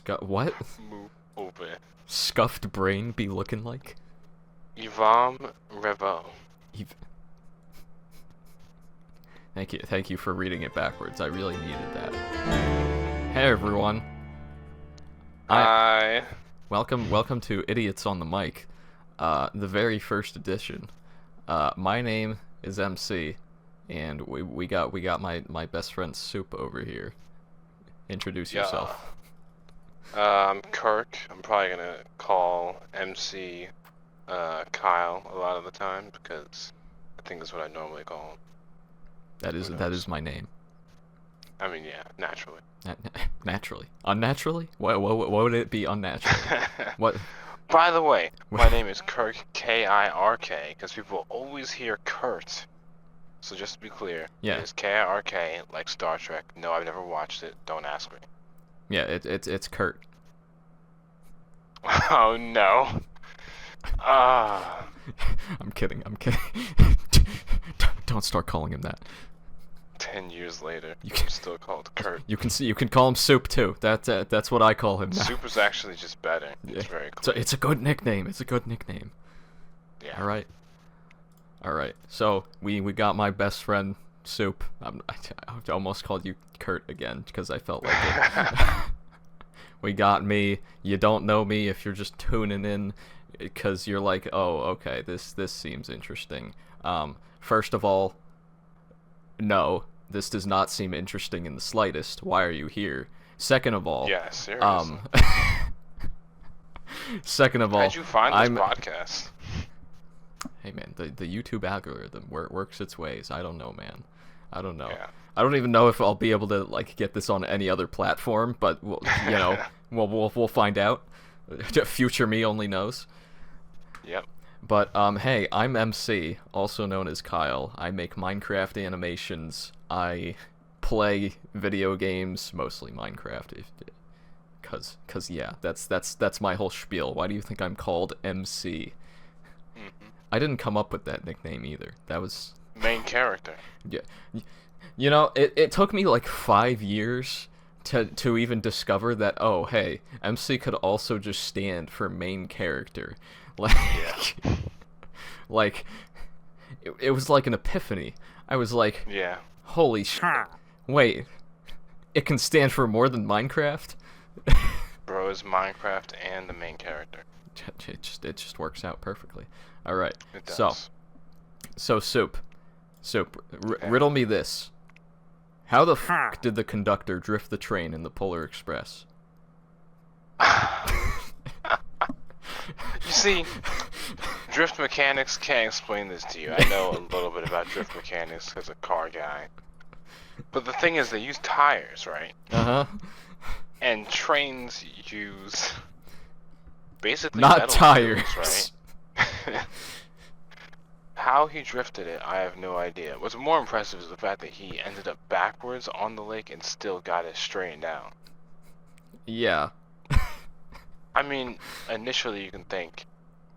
What? Move over. Scuffed brain be looking like? Ivam Revo. Ev- Thank you for reading it backwards. I really needed that. Hey everyone. Hi. Welcome to Idiots on the Mic, the very first edition. My name is MC, and we got my best friend Soup over here. Introduce yourself. I'm Kirk. I'm probably gonna call MC Kyle a lot of the time because I think that's what I normally call him. That is my name. I mean, yeah, naturally. Naturally. Unnaturally? What would it be unnatural? What? By the way, my name is Kirk, K-I-R-K, because people always hear Kurt. So just to be clear, yeah. It is K-I-R-K, like Star Trek. No, I've never watched it. Don't ask me. Yeah, it's Kurt. Oh no. I'm kidding. Don't start calling him that. 10 years later, I'm still called Kurt. You can call him Soup too. That's what I call him now. Soup is actually just better. It's very cool. It's a good nickname. Yeah. All right. So we got my best friend Soup. I almost called you Kurt again because I felt like it. We got me. You don't know me if you're just tuning in because you're like, oh, okay, this seems interesting. First of all, no, this does not seem interesting in the slightest. Why are you here? Second of all, yeah, seriously. Second of all, how'd you find this podcast? Hey man, the YouTube algorithm works its ways. I don't know, man. I don't know. Yeah. I don't even know if I'll be able to like get this on any other platform, but we'll find out. Future me only knows. Yep. But hey, I'm MC, also known as Kyle. I make Minecraft animations. I play video games, mostly Minecraft. Cause yeah, that's my whole spiel. Why do you think I'm called MC? Mm-hmm. I didn't come up with that nickname either. That was main character. Yeah. You know, it took me like 5 years to even discover that, oh, hey, MC could also just stand for main character. Like, yeah. Like, it was like an epiphany. I was like, yeah. Holy shit. Wait, it can stand for more than Minecraft? Bro is Minecraft and the main character. It just works out perfectly. All right. It does. So Soup, riddle me this. How the fuck did the conductor drift the train in the Polar Express? You see, drift mechanics can't explain this to you. I know a little bit about drift mechanics as a car guy. But the thing is, they use tires, right? Uh-huh. And trains use basically not metal tires, tubes, right? How he drifted it, I have no idea. What's more impressive is the fact that he ended up backwards on the lake and still got it straightened out. Yeah. I mean, initially you can think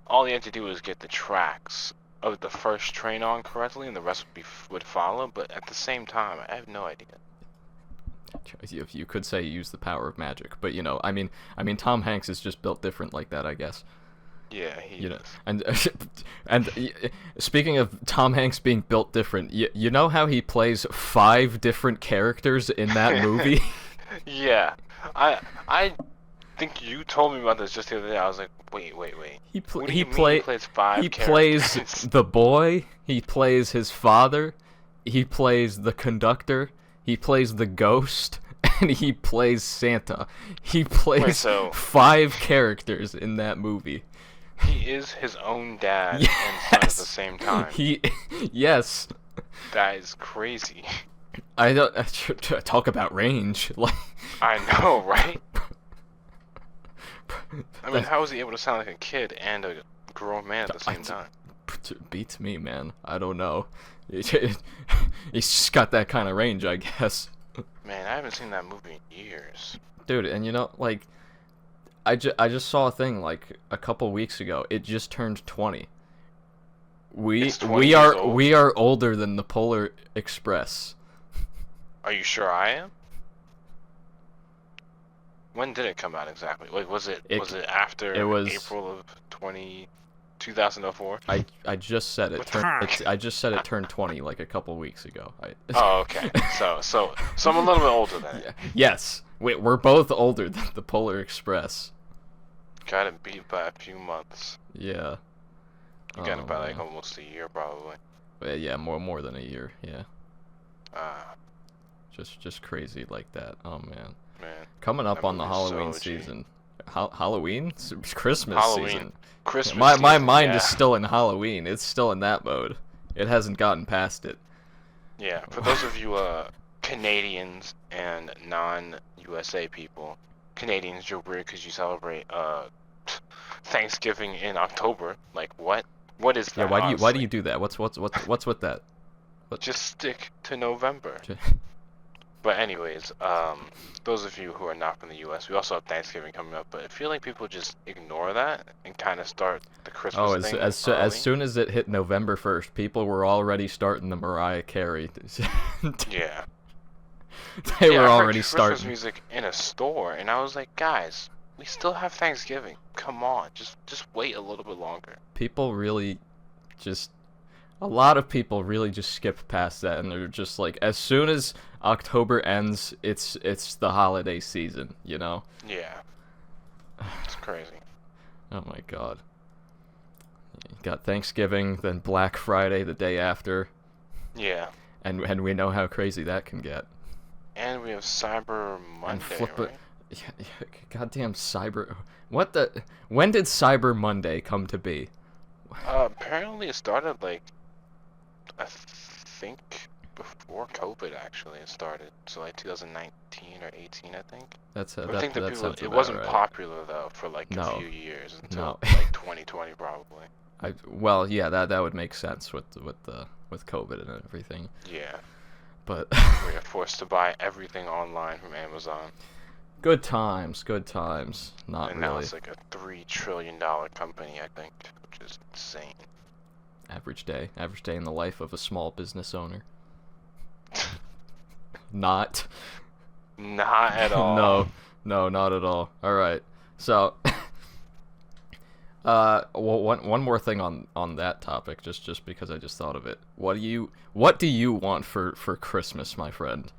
all he had to do was get the tracks of the first train on correctly, and the rest would follow. But at the same time, I have no idea. You could say use the power of magic, but you know, I mean, Tom Hanks is just built different like that, I guess. Yeah, he is. And speaking of Tom Hanks being built different, you know how he plays 5 different characters in that movie? Yeah, I think you told me about this just the other day. I was like, wait. He plays 5 He characters? plays the boy. He plays his father. He plays the conductor. He plays the ghost. And he plays Santa. He plays 5 characters in that movie. He is his own dad yes. and son at the same time. Yes. That is crazy. I don't talk about range. Like, I know, right? I mean, how is he able to sound like a kid and a grown man at the same time? Beats me, man. I don't know. He's just got that kind of range, I guess. Man, I haven't seen that movie in years. Dude, and you know, like, I just saw a thing like a couple weeks ago. It just turned 20. We are older than the Polar Express. Are you sure I am? When did it come out exactly? Like, was it after it was April of 2004? I just said it What the turned heck? I just said it turned 20 like a couple weeks ago. Oh, okay. So I'm a little bit older than it. Yes, we're both older than the Polar Express. Got it beat by a few months. Yeah. You got it by like almost a year, probably. Yeah, more than a year. Yeah. Ah, Just crazy like that. Oh man. man. Coming up That on the movie's Halloween so G. season. Halloween? Christmas Halloween. season. Christmas My season, mind yeah. is still in Halloween. It's still in that mode. It hasn't gotten past it. Yeah, for those of you Canadians and non-USA people, Canadians, you're weird because you celebrate Thanksgiving in October. Like what? What is that? Yeah, why do honestly? you do that? What's with that? Just stick to November. But anyways, those of you who are not from the U.S., we also have Thanksgiving coming up. But I feel like people just ignore that and kind of start the Christmas Oh, thing as early. soon as it hit November 1st, people were already starting the Mariah Carey. Yeah. They were I heard already Christmas starting. music in a store, and I was like, guys, we still have Thanksgiving. Come on, just wait a little bit longer. People really just a lot of people really just skip past that, and they're just like, as soon as October ends, it's the holiday season, you know? Yeah. It's crazy. Oh my god. You got Thanksgiving, then Black Friday the day after, Yeah. and we know how crazy that can get. And we have Cyber Monday, And flip right? it. Yeah, goddamn cyber. What the? When did Cyber Monday come to be? Apparently it started like, I think before COVID actually it started. So like 2019 or 18, I think. That's I think that that people, sounds it about wasn't right. popular though for like No. a few years until No. like 2020 probably. Well, yeah, that would make sense with COVID and everything. Yeah. But We are forced to buy everything online from Amazon. good times. Not And now really. it's like a $3 trillion company, I think, which is insane. Average day in the life of a small business owner. Not. Not at all. No, not at all. All right. So, one more thing on that topic, just because I just thought of it. What do you want for Christmas, my friend?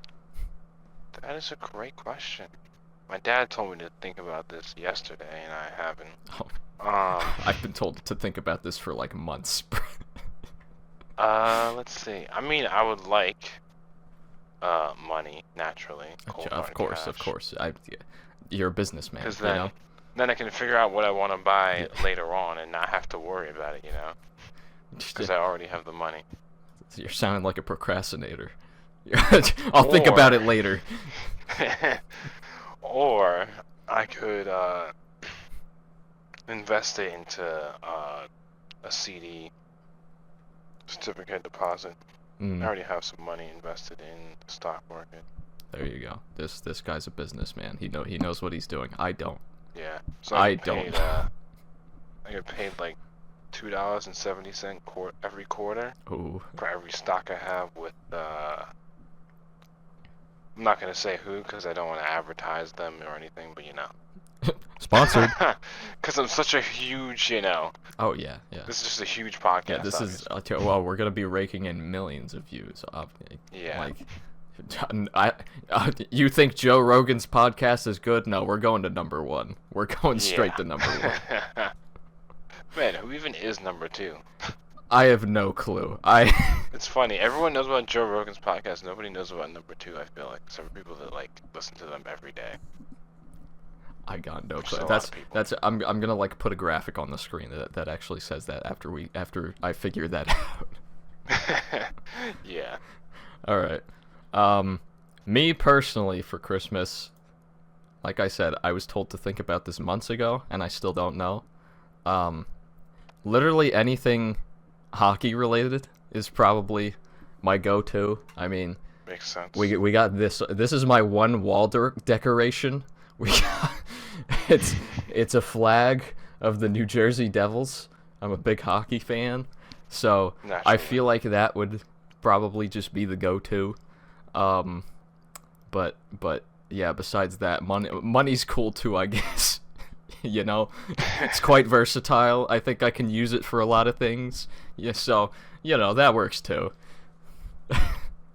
That is a great question. My dad told me to think about this yesterday, and I haven't. Oh, Um, I've been told to think about this for like months. let's see. I mean, I would like, money, naturally. Cold Of hard course. cash. You're a businessman, Because you know. then I can figure out what I want to buy later on and not have to worry about it, you know? Because I already have the money. You're sounding like a procrastinator. I'll think about it later. Or I could invest it into a CD, certificate deposit. I already have some money invested in the stock market. There you go. This guy's a businessman. He knows what he's doing. I don't. Yeah. So I get don't. Paid, I get paid like $2.70 every quarter Ooh. for every stock I have with. I'm not gonna say who because I don't want to advertise them or anything, but you know. Sponsored. Because I'm such a huge, you know. Oh yeah. This is just a huge podcast. Yeah, this is obviously. well, we're gonna be raking in millions of views. Yeah. Like, you think Joe Rogan's podcast is good? No, we're going to number one. We're going straight to number one. Man, who even is number two? I have no clue. It's funny. Everyone knows about Joe Rogan's podcast. Nobody knows about number two. I feel like some people that like listen to them every day. I got no There's clue. a lot of people. That's I'm gonna like put a graphic on the screen that actually says that after I figure that out. Yeah. All right. Me personally for Christmas, like I said, I was told to think about this months ago, and I still don't know. Literally anything hockey related is probably my go-to. I mean, Makes sense. we got this. This is my one wall decoration. We got, it's a flag of the New Jersey Devils. I'm a big hockey fan, so I Naturally. feel like that would probably just be the go-to. But yeah, besides that, money's cool too, I guess. You know, it's quite versatile. I think I can use it for a lot of things. Yeah, so you know that works too.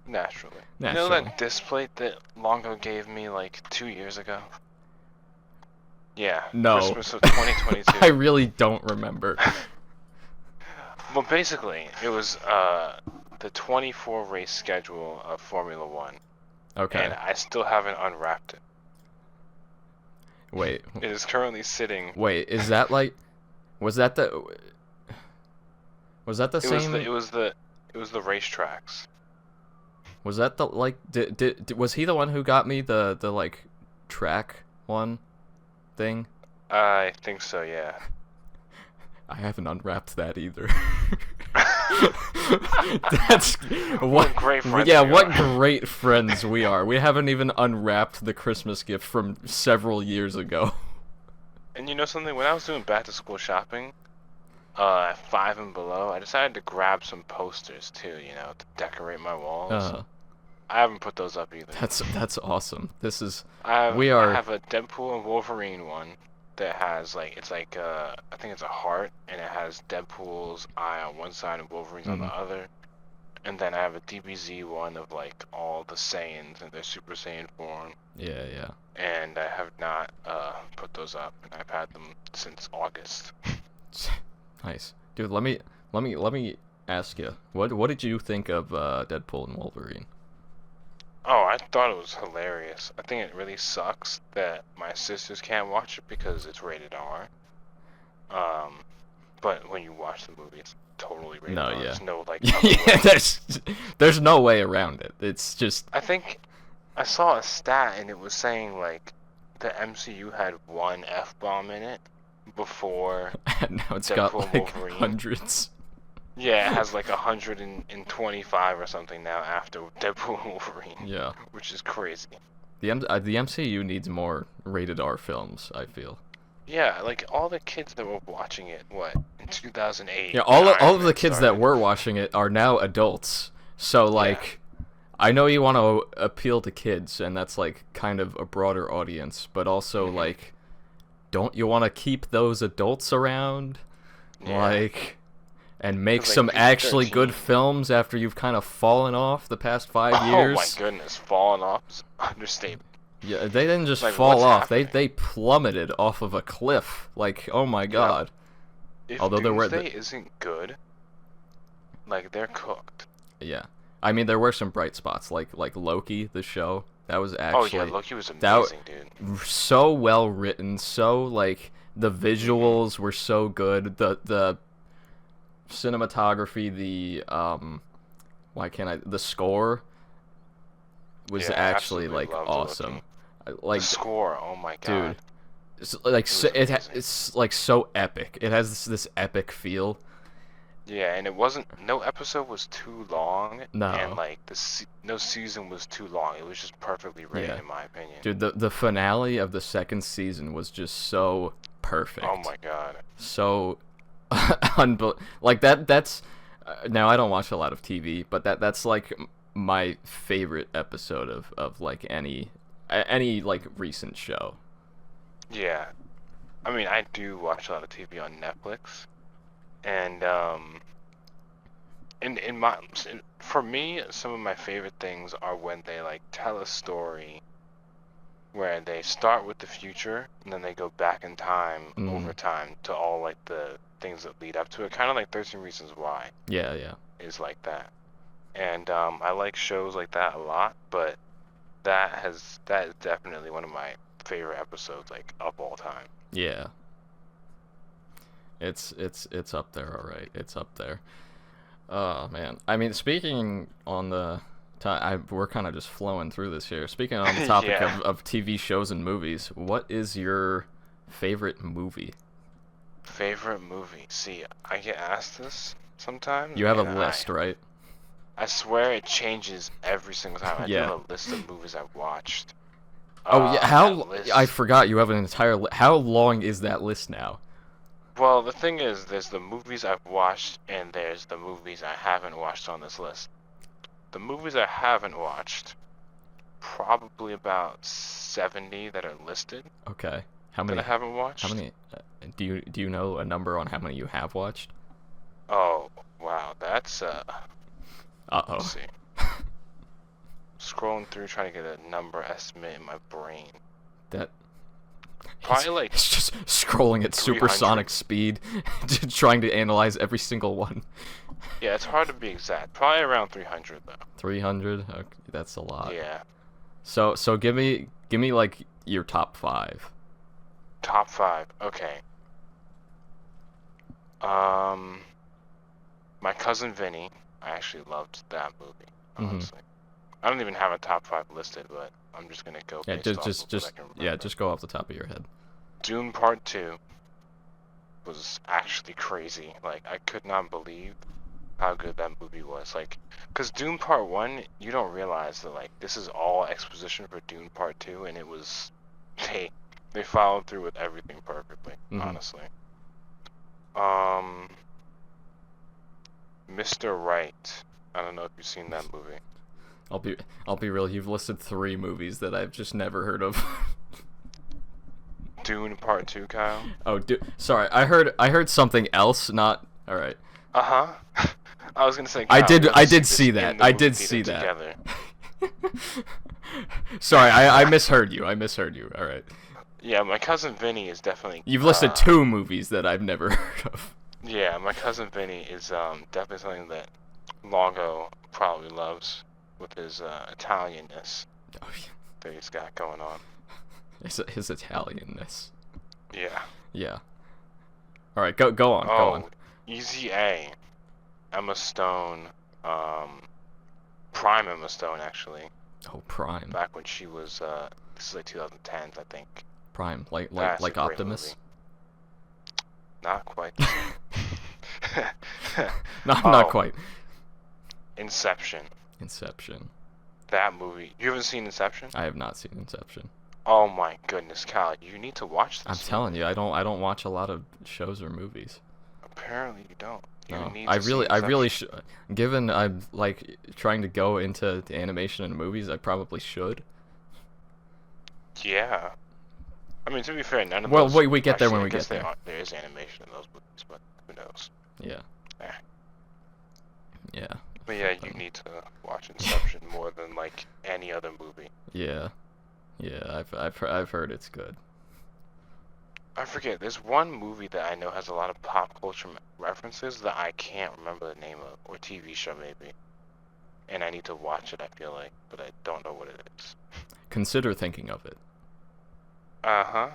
Naturally. You know Naturally. that disc plate that Longo gave me like 2 years ago? Yeah. No. Christmas of 2022. I really don't remember. Well, basically, it was the 24 race schedule of Formula One. Okay. And I still haven't unwrapped it. Wait. It is currently sitting. Wait, is that like? Was that the same? It was the racetracks. Was that the like? Was he the one who got me the like track one thing? I think so, yeah. I haven't unwrapped that either. That's what great friends. Yeah, we what are. great friends we are. We haven't even unwrapped the Christmas gift from several years ago. And you know something? When I was doing back to school shopping, at 5 and below, I decided to grab some posters too, you know, to decorate my walls. I haven't put those up either. That's awesome. This is I are have a Deadpool and Wolverine one that has I think it's a heart, and it has Deadpool's eye on one side and Wolverine's on the other. And then I have a DBZ one of like all the Saiyans in their Super Saiyan form. Yeah. And I have not put those up, and I've had them since August. Nice, dude. Let me ask you. What did you think of Deadpool and Wolverine? Oh, I thought it was hilarious. I think it really sucks that my sisters can't watch it because it's rated R. But when you watch the movie, it's totally rated R. Yeah. There's no like. Yeah, there's no way around it. It's just. I think I saw a stat and it was saying like the MCU had one F-bomb in it before. Now it's Deadpool got and like Wolverine. hundreds. Yeah, it has like 125 or something now after Deadpool and Wolverine. Yeah. Which is crazy. The MCU needs more rated R films, I feel. Yeah, like all the kids that were watching it, in 2008? Yeah, all of the kids that were watching it are now adults. So like, I know you want to appeal to kids, and that's like kind of a broader audience, but also like, don't you want to keep those adults around? Yeah. Like, and make Like some actually PG-13. good films after you've kind of fallen off the past 5 years? Oh my goodness, falling off is an understatement. Yeah, they didn't just Like, fall what's off. happening? They plummeted off of a cliff. Like, oh my god. If Although there were Doomsday isn't good, like they're cooked. Yeah. I mean, there were some bright spots, like Loki, the show. That was actually Oh yeah, Loki was amazing, dude. so well written. So like the visuals were so good. The cinematography, the score was Yeah, actually absolutely like loved awesome. Loki. Like The score, oh my god. dude, it's like was amazing. it's like so epic. It has this epic feel. Yeah, and no episode was too long. No. And like no season was too long. It was just perfectly rated, Yeah. in my opinion. Dude, the finale of the second season was just so perfect. Oh my god. So like that's now I don't watch a lot of TV, but that's like my favorite episode of like any like recent show. Yeah. I mean, I do watch a lot of TV on Netflix. And for me, some of my favorite things are when they like tell a story where they start with the future and then they go back in time over time to all like the things that lead up to it, kind of like 13 Reasons Why. Yeah. Is like that. And I like shows like that a lot, but that is definitely one of my favorite episodes, like, of all time. Yeah. It's up there, all right. It's up there. Oh man. I mean, speaking on the we're kind of just flowing through this here. Speaking on the topic Yeah. of TV shows and movies, what is your favorite movie? Favorite movie? See, I get asked this sometimes. You have a and list, right? I swear it changes every single time. I do Yeah. have a list of movies I've watched. Oh yeah, that list- I forgot you have an entire how long is that list now? Well, the thing is, there's the movies I've watched, and there's the movies I haven't watched on this list. The movies I haven't watched probably about 70 that are listed Okay. How that many? I haven't watched. How many? Do you know a number on how many you have watched? Oh, wow, that's Uh-oh. let's see. Scrolling through trying to get a number estimate in my brain. That. Probably like It's just scrolling at 300. supersonic speed, just trying to analyze every single one. Yeah, it's hard to be exact. Probably around 300 though. 300? Okay, that's a lot. Yeah. So give me like your top 5. Top 5. Okay. My Cousin Vinny. I actually loved that movie. Honestly. I don't even have a top 5 listed, but I'm just gonna go. Yeah, based off of just what I can yeah, remember. just go off the top of your head. Dune Part 2 was actually crazy. Like, I could not believe how good that movie was. Like, because Dune Part 1, you don't realize that, like, this is all exposition for Dune Part 2, and it was, they followed through with everything perfectly, honestly. Mr. Right. I don't know if you've seen that movie. I'll be real, you've listed 3 movies that I've just never heard of. Dune Part 2, Kyle? Oh, sorry, I heard something else, not... Alright. Uh-huh. I was gonna say, I Kyle, did see that. I did see that. Together. Sorry, I misheard you. Alright. Yeah, My Cousin Vinny is definitely... You've listed 2 movies that I've never heard of. Yeah, My Cousin Vinny is definitely something that Longo probably loves with his Italianness Oh, yeah. that he's got going on. His Italianness. Yeah. Yeah. Alright, go on, go on. Easy A. Emma Stone, prime Emma Stone, actually. Oh, Prime. Back when she was, this is like 2010s, I think. Prime, like That's a great Optimus? movie. Not quite. Not quite. Inception. Inception. That movie. You haven't seen Inception? I have not seen Inception. Oh my goodness, Kyle, you need to watch this. I'm telling you, I don't watch a lot of shows or movies. Apparently you don't. No, I really should. Given I'm like trying to go into the animation and movies, I probably should. Yeah. I mean, to be fair, none of Well, those... we get there when actually, we I guess get there. There is animation in those movies, but who knows? Yeah. Eh. Yeah. But yeah, you need to watch Inception more than like any other movie. Yeah. Yeah, I've heard it's good. I forget. There's one movie that I know has a lot of pop culture references that I can't remember the name of, or TV show maybe. And I need to watch it, I feel like, but I don't know what it is. Consider thinking of it. Uh-huh.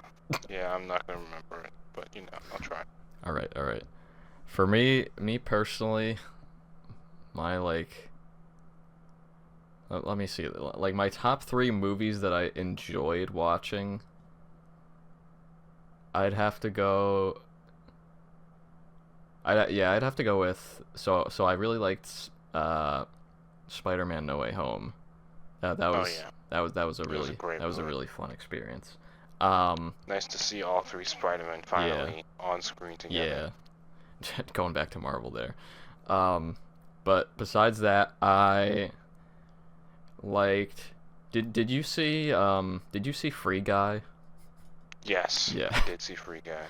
Yeah, I'm not gonna remember it, but you know, I'll try. All right. For me personally, my like, let me see, like my top 3 movies that I enjoyed watching, I'd have to go. I'd have to go with so I really liked Spider-Man: No Way Home. That was a really fun experience. Nice to see all 3 Spider-Men finally on screen together. Yeah. Going back to Marvel there. But besides that, I liked. Did you see Free Guy? Yes. Yeah. I did see Free Guy.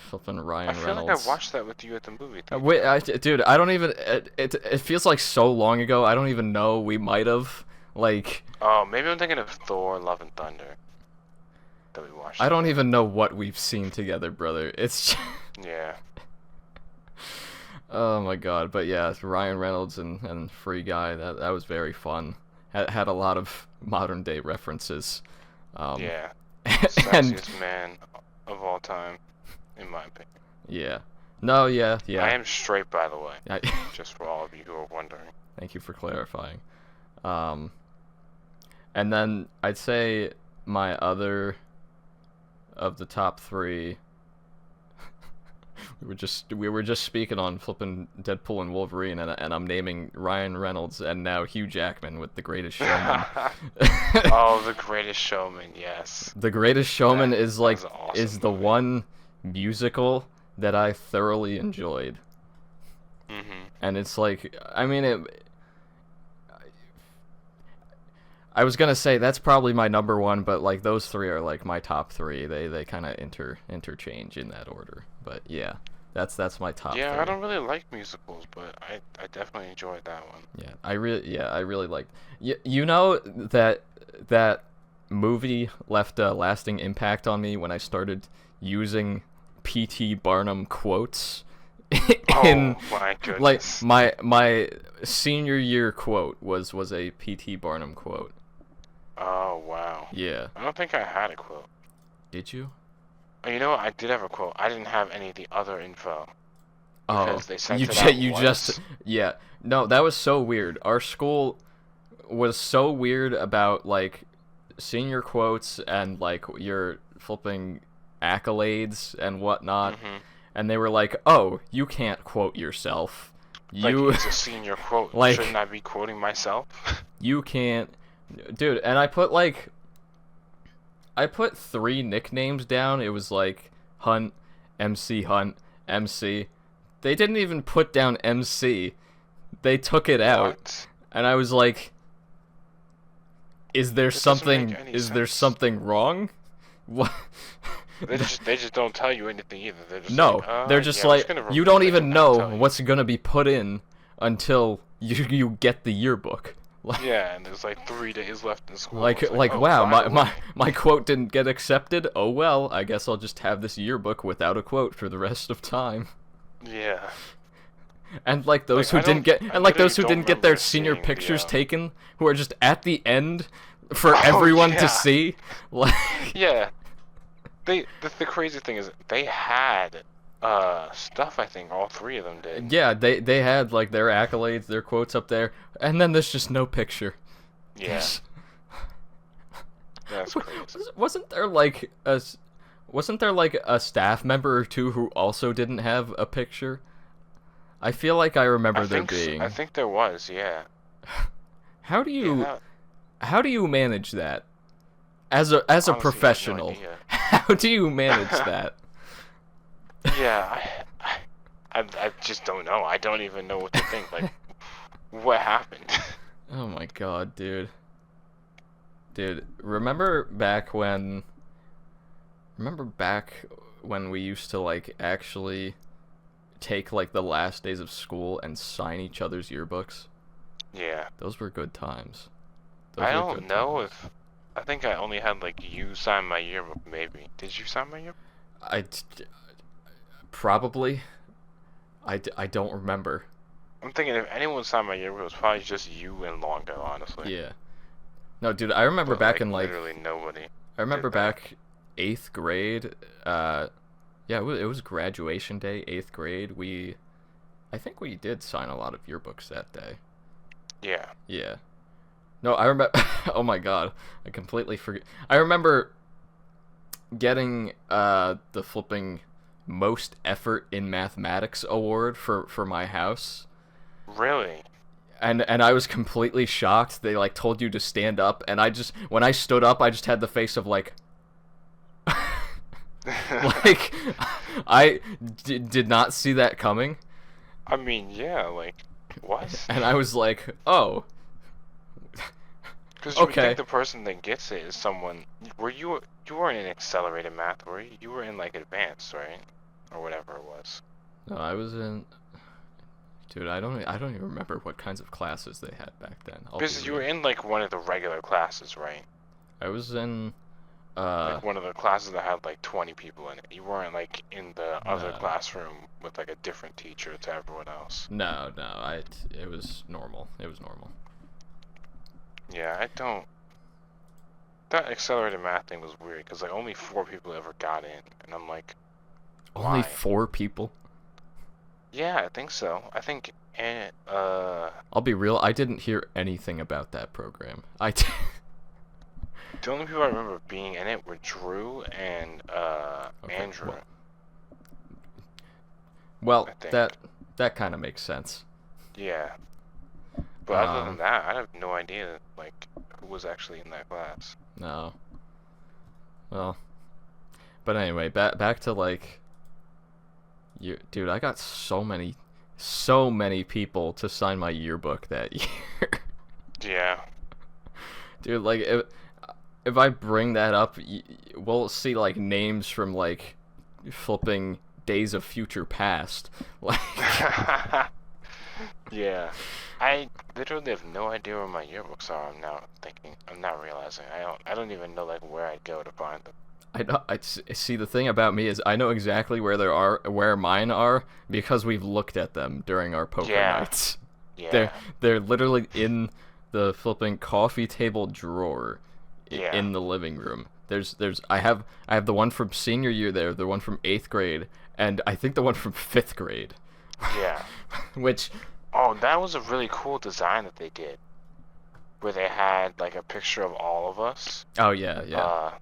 Flipping Ryan I feel Reynolds. like I watched that with you at the movie theater. Wait, dude, I don't even. It feels like so long ago. I don't even know. We might have like. Oh, maybe I'm thinking of Thor: Love and Thunder. That we watched. I don't even know what we've seen together, brother. It's. Yeah. Oh my god, but yeah, it's Ryan Reynolds and Free Guy. That was very fun. Had a lot of modern day references. Yeah. And Sexiest man of all time, in my opinion. yeah, no, yeah. I am straight, by the way. I, Just for all of you who are wondering. Thank you for clarifying. And then I'd say my other of the top 3. We were just speaking on flipping Deadpool and Wolverine, and I'm naming Ryan Reynolds and now Hugh Jackman with The Greatest Showman. Oh, The Greatest Showman, yes. The Greatest Showman is like was an awesome is the movie. one musical that I thoroughly enjoyed. Mhm. And it's like, I mean, I was gonna say that's probably my number one, but like those three are like my top three. They kind of interchange in that order. But yeah, that's my top Yeah, three. I don't really like musicals, but I definitely enjoyed that one. Yeah, I really like. You know that movie left a lasting impact on me when I started using P.T. Barnum quotes in Oh my like goodness. my senior year quote was a P.T. Barnum quote. Oh wow. Yeah. I don't think I had a quote. Did you? Oh, you know what? I did have a quote. I didn't have any of the other info Oh, because they sent it out you once. just yeah. No, that was so weird. Our school was so weird about like senior quotes and like your flipping accolades and whatnot. And they were like, "Oh, you can't quote yourself. You Like, it's a senior quote. like Shouldn't I be quoting myself? you can't, dude." And I put 3 nicknames down. It was like Hunt, MC. They didn't even put down MC. They took it out, What? and I was like, "Is there This doesn't make something? any Is there sense. something wrong?" What? They just don't tell you anything either. They're just No, like, they're just yeah, we're like, gonna you remove don't it even and not know tell you." what's gonna be put in until you get the yearbook. Yeah, and there's like 3 days left in school. Like, It's like, oh, wow, by the way. my quote didn't get accepted. Oh well, I guess I'll just have this yearbook without a quote for the rest of time. Yeah. And like those Like, who didn't get, I and like those who literally didn't don't get their remember senior seeing pictures the, taken, who are just at the end for Oh, everyone to yeah. see. Like, Yeah. The crazy thing is they had stuff. I think all 3 of them did. yeah, they had like their accolades, their quotes up there, and then there's just no picture. Yeah. That's crazy. Wasn't there like a staff member or two who also didn't have a picture? I feel like I remember there being. I think there was. Yeah. How do you Yeah, how do you manage that as a honestly, I have no professional? idea. How do you manage that? Yeah, I just don't know. I don't even know what to think. Like, what happened? Oh my god, dude. Dude, remember back when we used to like actually take like the last days of school and sign each other's yearbooks? Yeah. Those were good times. Those I were don't good know times. if. I think I only had like you sign my yearbook. Maybe. Did you sign my yearbook? Probably. I don't remember. I'm thinking if anyone signed my yearbook, it was probably just you and Longo, honestly. Yeah. No, dude, I remember But, back in like literally nobody. I remember did that. back 8th grade. Yeah, it was graduation day, 8th grade. I think we did sign a lot of yearbooks that day. Yeah. Yeah. No, I remember. Oh my god, I completely forget. I remember getting the flipping most effort in mathematics award for my house. Really? And I was completely shocked. They like told you to stand up, and when I stood up, I just had the face of like like did not see that coming. I mean, yeah. Like, what? And I was like, "Oh, Because you would okay." think the person that gets it is someone. You weren't in accelerated math, were you? You were in like advanced, right? Or whatever it was. No, I was in. Dude, I don't even remember what kinds of classes they had back then. Because you were in like one of the regular classes, right? I was in. Like one of the classes that had like 20 people in it. You weren't like in the other No. classroom with like a different teacher to everyone else. No, it was normal. It was normal. Yeah, I don't. That accelerated math thing was weird because like only 4 people ever got in, and I'm like, Only why? 4 people? Yeah, I think so. I think, I'll be real, I didn't hear anything about that program. the only people I remember being in it were Drew and Okay, Andrew. Well, I think. that kind of makes sense. Yeah. But other than that, I have no idea like who was actually in that class. No. Well, but anyway, back to like, dude, I got so many people to sign my yearbook that year. Yeah. Dude, like, if I bring that up, we'll see, like, names from, like, flipping Days of Future Past. Like... Yeah. I literally have no idea where my yearbooks are. I'm not realizing. I don't even know, like, where I'd go to find them. See, the thing about me is I know exactly where mine are because we've looked at them during our poker nights. Yeah. They're literally in the flipping coffee table drawer in the living room. I have the one from senior year there, the one from 8th grade, and I think the one from 5th grade. Yeah. Which... Oh, that was a really cool design that they did. Where they had, like, a picture of all of us. Oh, yeah, yeah.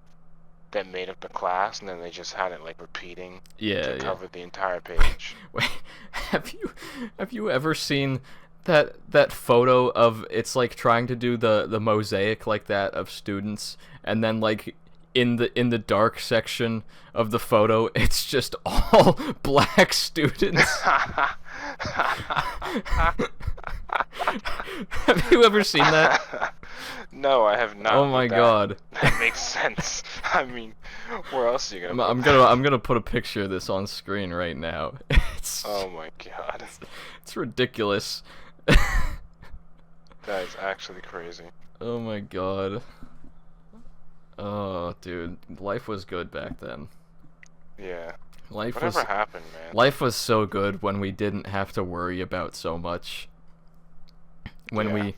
That made up the class, and then they just had it, like, repeating to cover the entire page. Wait, have you ever seen that photo of, it's like trying to do the mosaic like that of students, and then, like, in the dark section of the photo, it's just all black students. Have you ever seen that? No, I have not. Oh my god. That makes sense. I mean, where else are you gonna? I'm gonna put a picture of this on screen right now. Oh my god. It's ridiculous. That is actually crazy. Oh my god. Oh, dude, life was good back then. Yeah. Whatever happened, man? Life was so good when we didn't have to worry about so much. When we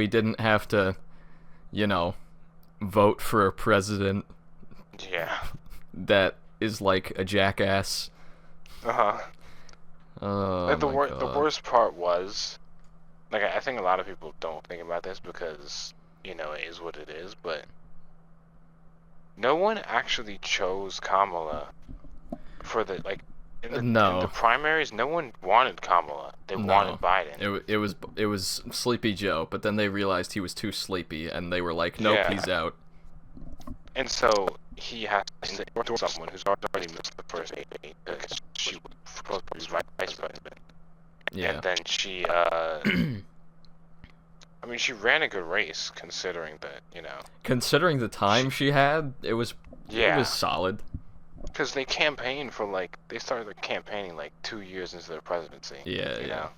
didn't have to, vote for a president. Yeah. That is like a jackass. Uh-huh. Like the worst part was, like, I think a lot of people don't think about this because, it is what it is, but no one actually chose Kamala for the, like, in the primaries. No one wanted Kamala. They wanted Biden. It was Sleepy Joe, but then they realized he was too sleepy, and they were like, nope, he's out. And so he has to work with someone who's already missed the first date because she was vice president. Yeah. And then she, I mean, she ran a good race considering that, Considering the time she had, it was solid. Because they started campaigning like 2 years into their presidency. Yeah.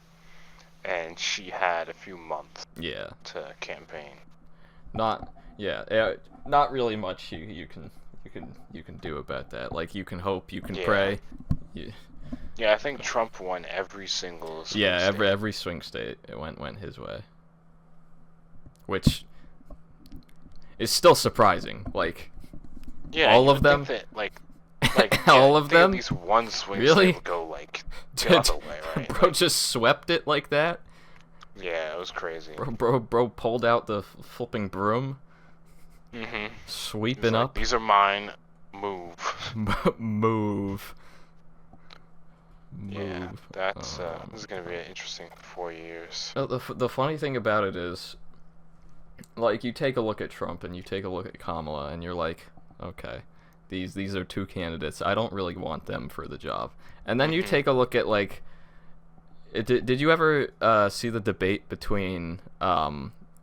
And she had a few months. Yeah. To campaign. Not really much you can do about that. Like, you can hope, you can pray. Yeah, I think Trump won every single swing state. every swing state it went his way. Which is still surprising. Like, all of them. All of them. At least one swing really state would go like the other way, right? Bro just swept it like that. Yeah, it was crazy. Bro pulled out the flipping broom. Mm-hmm. Sweeping up. These are mine. Move. Move. Yeah, that's this is gonna be an interesting 4 years. The funny thing about it is, like, you take a look at Trump and you take a look at Kamala and you're like, okay, these are two candidates. I don't really want them for the job. And then you take a look at, like, did you ever see the debate between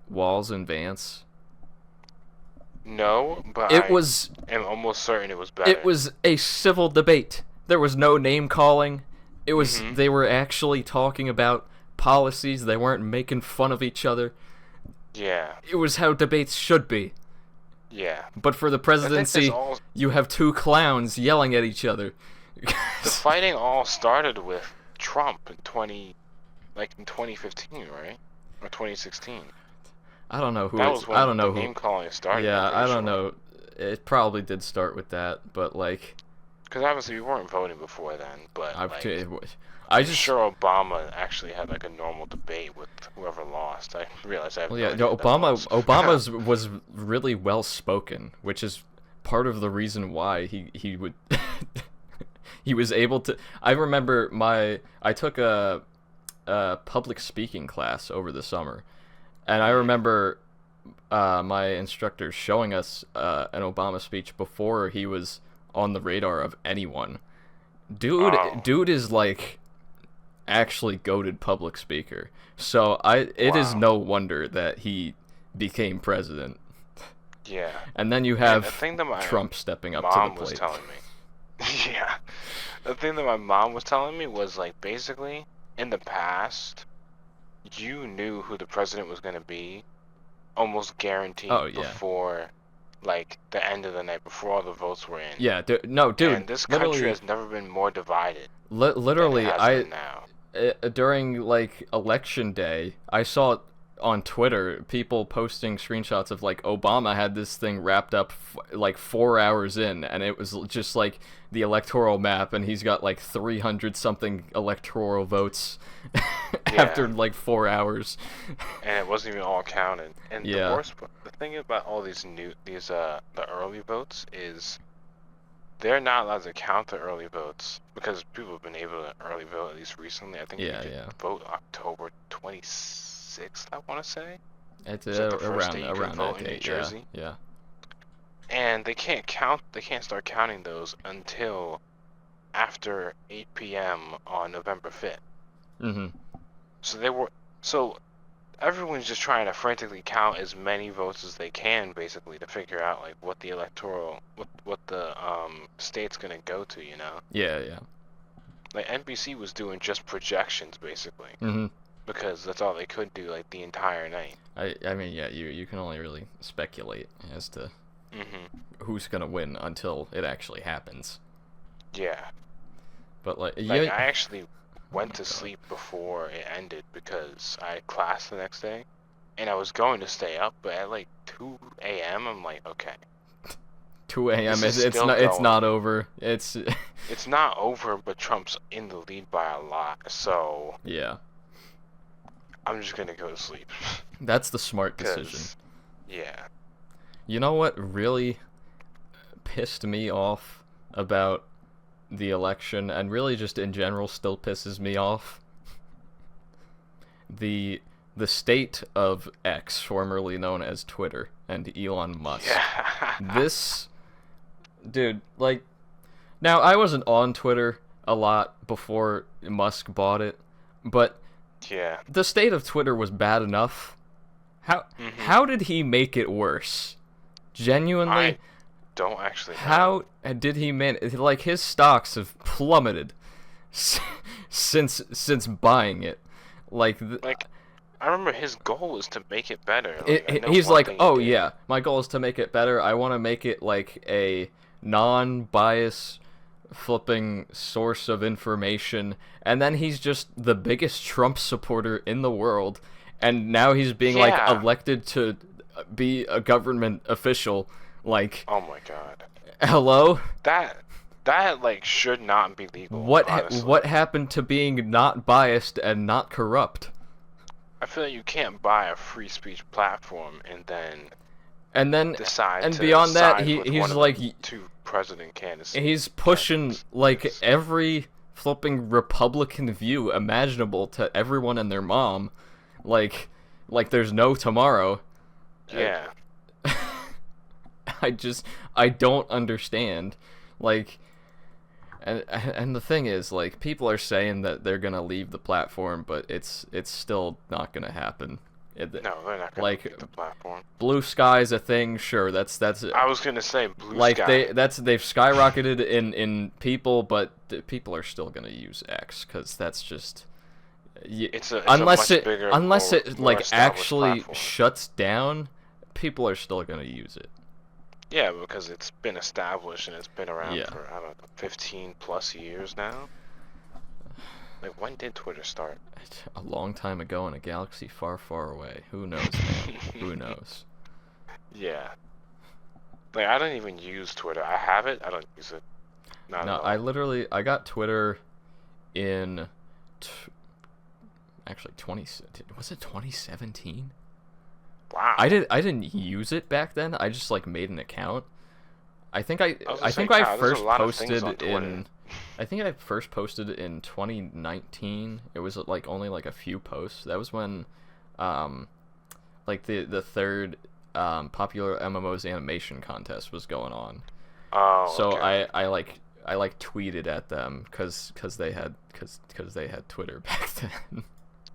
Walz and Vance? No, but I'm almost certain it was better. It was a civil debate. There was no name calling. It was they were actually talking about policies. They weren't making fun of each other. Yeah. It was how debates should be. Yeah. But for the presidency, you have two clowns yelling at each other. The fighting all started with Trump in 2015, right? Or 2016. I don't know who. That was when I don't know the name calling started. Yeah, I don't know. It probably did start with that, but like. Because obviously we weren't voting before then, but I'm sure Obama actually had like a normal debate with whoever lost. I realized that. Obama's was really well spoken, which is part of the reason why he would he was able to. I remember I took a public speaking class over the summer, and I remember my instructor showing us an Obama speech before he was on the radar of anyone. Dude is like actually goated public speaker. So it is no wonder that he became president. Yeah. And then you And have the thing that my Trump stepping up to mom the was plate. telling me. Yeah. The thing that my mom was telling me was, like, basically, in the past, you knew who the president was going to be almost guaranteed Oh, yeah. before, like, the end of the night, before all the votes were in. Yeah, no, dude. And this country literally, has never been more divided literally, than it has been now. During like election day, I saw on Twitter people posting screenshots of like Obama had this thing wrapped up like 4 hours in, and it was just like the electoral map, and he's got like 300 something electoral votes after like 4 hours. And it wasn't even all counted. And Yeah. the thing about all these the early votes is they're not allowed to count the early votes because people have been able to early vote at least recently. I think you could vote October 26th, I want to say. It's Is that the first day you can around vote that in New date, Jersey? yeah. And they can't start counting those until after 8 p.m. on November 5th. Mm-hmm. So everyone's just trying to frantically count as many votes as they can, basically, to figure out like what the state's gonna go to, you know? Yeah, yeah. Like NBC was doing just projections, basically, Mm-hmm. because that's all they could do like the entire night. I mean, yeah, you can only really speculate as to who's gonna win until it actually happens. Yeah. But like I actually went to sleep before it ended because I had class the next day, and I was going to stay up, but at like 2 a.m. I'm like, okay. 2 a.m. It's not over. It's not over, but Trump's in the lead by a lot, so yeah. I'm just gonna go to sleep. That's the smart decision. Yeah. You know what really pissed me off about the election, and really just in general still pisses me off? The state of X, formerly known as Twitter, and Elon Musk. Yeah. This dude, like, now I wasn't on Twitter a lot before Musk bought it, but yeah, the state of Twitter was bad enough. How did he make it worse? Genuinely, I don't actually know. How did he like, his stocks have plummeted since buying it. Like I remember his goal was to make it better. He's like, oh yeah, my goal is to make it better. I want to make it like a non-bias flipping source of information. And then he's just the biggest Trump supporter in the world, and now he's being like elected to be a government official. Like, oh my god, hello? That like should not be legal. What happened to being not biased and not corrupt? I feel like you can't buy a free speech platform and then decide. And to beyond that, side with he's one of like the two president candidates. He's pushing like every flipping Republican view imaginable to everyone and their mom, like there's no tomorrow. Yeah. I don't understand, like, and the thing is, like, people are saying that they're gonna leave the platform, but it's still not gonna happen. No, they're not gonna leave the platform. Blue Sky's a thing, sure. That's. I was gonna say Blue Sky. Like they've skyrocketed in people, but people are still gonna use X because that's just. Unless it like actually shuts down, people are still gonna use it. Yeah, because it's been established and it's been around for, I don't know, 15 plus years now. Like, when did Twitter start? A long time ago in a galaxy far, far away. Who knows, man? Who knows? Yeah. Like, I don't even use Twitter. I have it, I don't use it. Not at all. I got Twitter in, actually, was it 2017? Wow. I didn't use it back then. I just like made an account. I think I first posted in 2019. It was like only like a few posts. That was when like the third popular MMOs animation contest was going on. Oh. So okay. I tweeted at them cuz they had Twitter back then.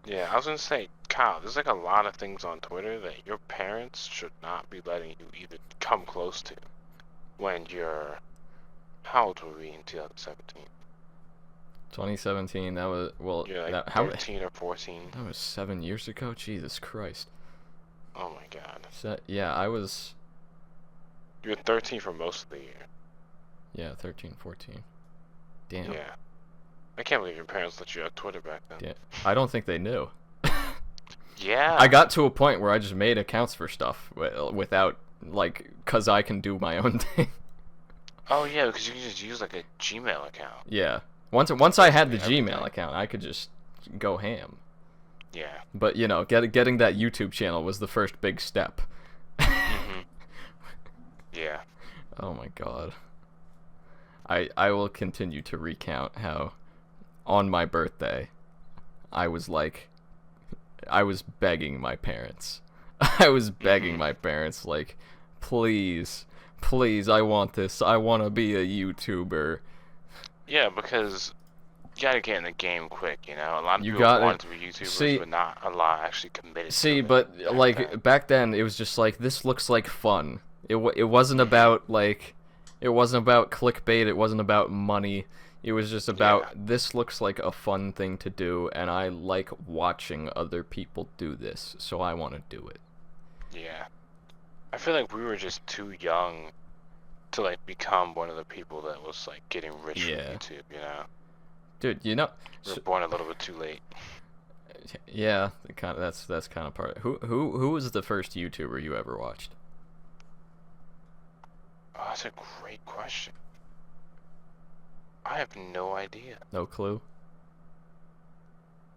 Yeah, I was gonna say, Kyle, there's like a lot of things on Twitter that your parents should not be letting you even come close to when you're... How old were we in 2017? 2017, that was, well, You're like that, 13 or 14. that was 7 years ago? Jesus Christ. Oh my god. Yeah, I was... You were 13 for most of the year. Yeah, 13, 14. Damn. Yeah. I can't believe your parents let you have Twitter back then. Yeah. I don't think they knew. Yeah. I got to a point where I just made accounts for stuff without, like, cause I can do my own thing. Oh yeah, because you can just use like a Gmail account. Yeah. Once I had the Everything. Gmail account, I could just go ham. Yeah. But, you know, getting that YouTube channel was the first big step. Mhm. Yeah. Oh my god. I will continue to recount how on my birthday I was begging my parents. I was begging my parents, like, please, I want this. I want to be a YouTuber. Yeah, because you gotta get in the game quick, you know? A lot of You people gotta- wanted to be YouTubers, but not a lot actually committed to it. But back like then. back then, it was just like, this looks like fun. It wasn't about like, it wasn't about clickbait. It wasn't about money. It was just about, this looks like a fun thing to do, and I like watching other people do this, so I want to do it. Yeah. I feel like we were just too young to like become one of the people that was like getting rich from YouTube, you know? Dude, you know, We were born a little bit too late. yeah, that's kind of part of it. Who was the first YouTuber you ever watched? Oh, that's a great question. I have no idea. No clue.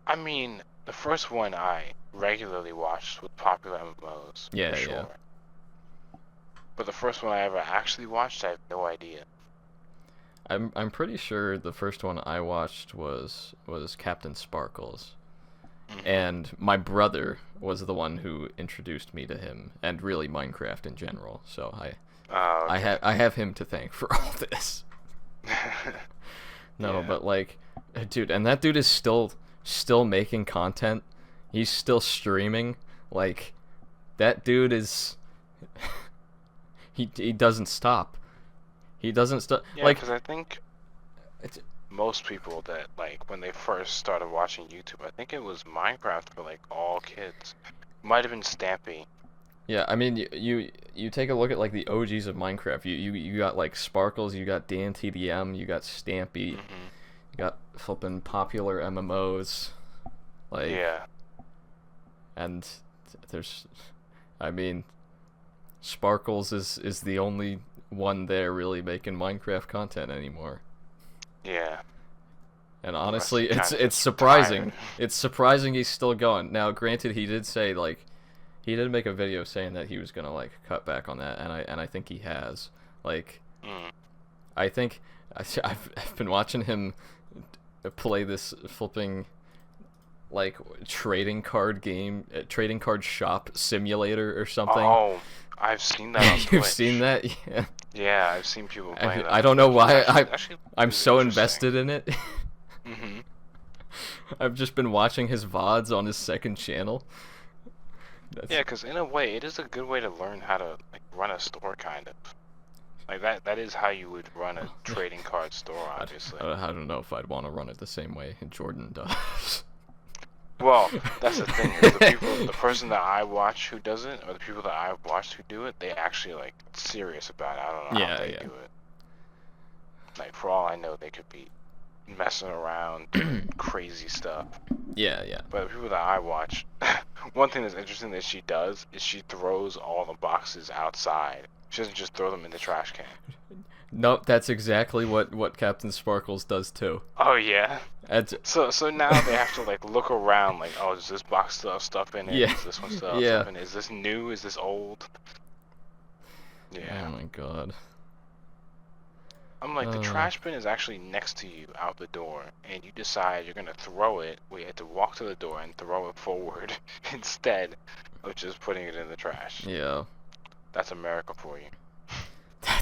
I mean, the first one I regularly watched was popular MMOs. Yeah, for yeah. sure. But the first one I ever actually watched, I have no idea. I'm pretty sure the first one I watched was Captain Sparkles. Mhm. And my brother was the one who introduced me to him, and really Minecraft in general. So Oh, okay. I have him to thank for all this. No, Yeah. but like, dude, and that dude is still making content. He's still streaming. Like, that dude is he doesn't stop. He doesn't stop. Yeah, Like, because I think most people that like when they first started watching YouTube, I think it was Minecraft for like all kids. Might have been Stampy. yeah, I mean, you take a look at like the OGs of Minecraft. You got like Sparkles, you got DanTDM, you got Stampy, Mhm. you got flipping popular MMOs, like, Yeah. and there's, I mean, Sparkles is the only one there really making Minecraft content anymore. Yeah. And honestly, Unless you're it's kinda surprising. tired. It's surprising he's still going. Now, granted, he did say like, he did make a video saying that he was gonna like cut back on that, and I think he has. Like, Mm. I think I've been watching him play this flipping like trading card shop simulator or something. Oh, I've seen that on Twitch. You've seen that? Yeah. Yeah, I've seen people play that. I don't know why Actually, I'm it's so interesting. invested in it. Mhm. I've just been watching his VODs on his second channel. Yeah, because in a way, it is a good way to learn how to like run a store, kind of. Like that is how you would run a trading card store, obviously. I don't know if I'd want to run it the same way Jordan does. Well, that's the thing. Is the person that I watch who does it, or the people that I've watched who do it, they actually like serious about it. I don't know how they do it. Like for all I know, they could be messing around, doing crazy stuff. Yeah. But the people that I watch, one thing that's interesting that she does is she throws all the boxes outside. She doesn't just throw them in the trash can. Nope, that's exactly what Captain Sparkles does too. Oh yeah. It's, So now they have to like look around, like, oh, does this box still have stuff in it? Yeah. Does this one still have Yeah. stuff in it? Is this new? Is this old? Yeah. Oh my god. I'm like, the trash bin is actually next to you out the door, and you decide you're gonna throw it. We had to walk to the door and throw it forward instead of just putting it in the trash. Yeah. That's America for you.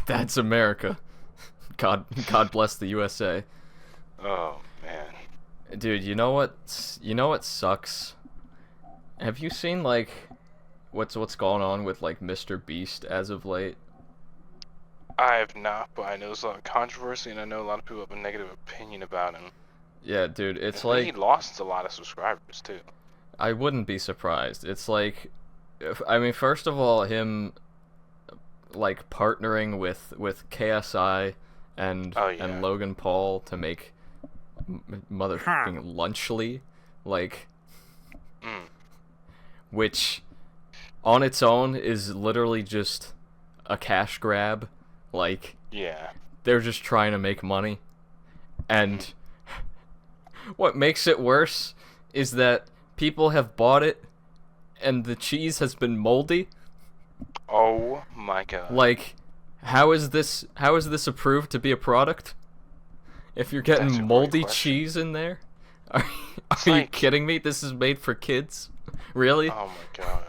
That's America. God bless the USA. Oh man. Dude, you know what sucks? Have you seen like what's going on with like Mr. Beast as of late? I have not, but I know there's a lot of controversy, and I know a lot of people have a negative opinion about him. Yeah, dude, it's I think like he lost a lot of subscribers too. I wouldn't be surprised. It's like, I mean, first of all, him like partnering with KSI and Logan Paul to make motherfucking Lunchly, like, which on its own is literally just a cash grab. Like, they're just trying to make money, and what makes it worse is that people have bought it, and the cheese has been moldy. Oh my god! Like, how is this approved to be a product? If you're getting moldy cheese in there, are you kidding me? This is made for kids, really? Oh my god!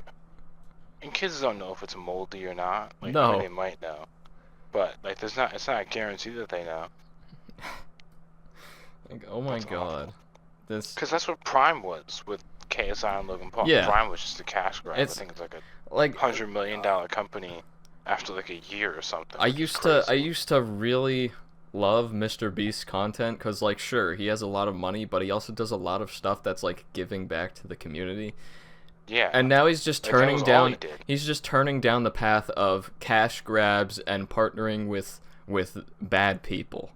And kids don't know if it's moldy or not. Like, no, they might know, but like, it's not a guarantee that they know. Like, oh my god. This, because that's what Prime was with KSI and Logan Paul. Yeah. Prime was just a cash grab. I think it's like a $100 million company after like a year or something. I used to really love Mr. Beast's content because, like, sure, he has a lot of money, but he also does a lot of stuff that's like giving back to the community. Yeah. And now he's just turning down. He's just turning down the path of cash grabs and partnering with bad people.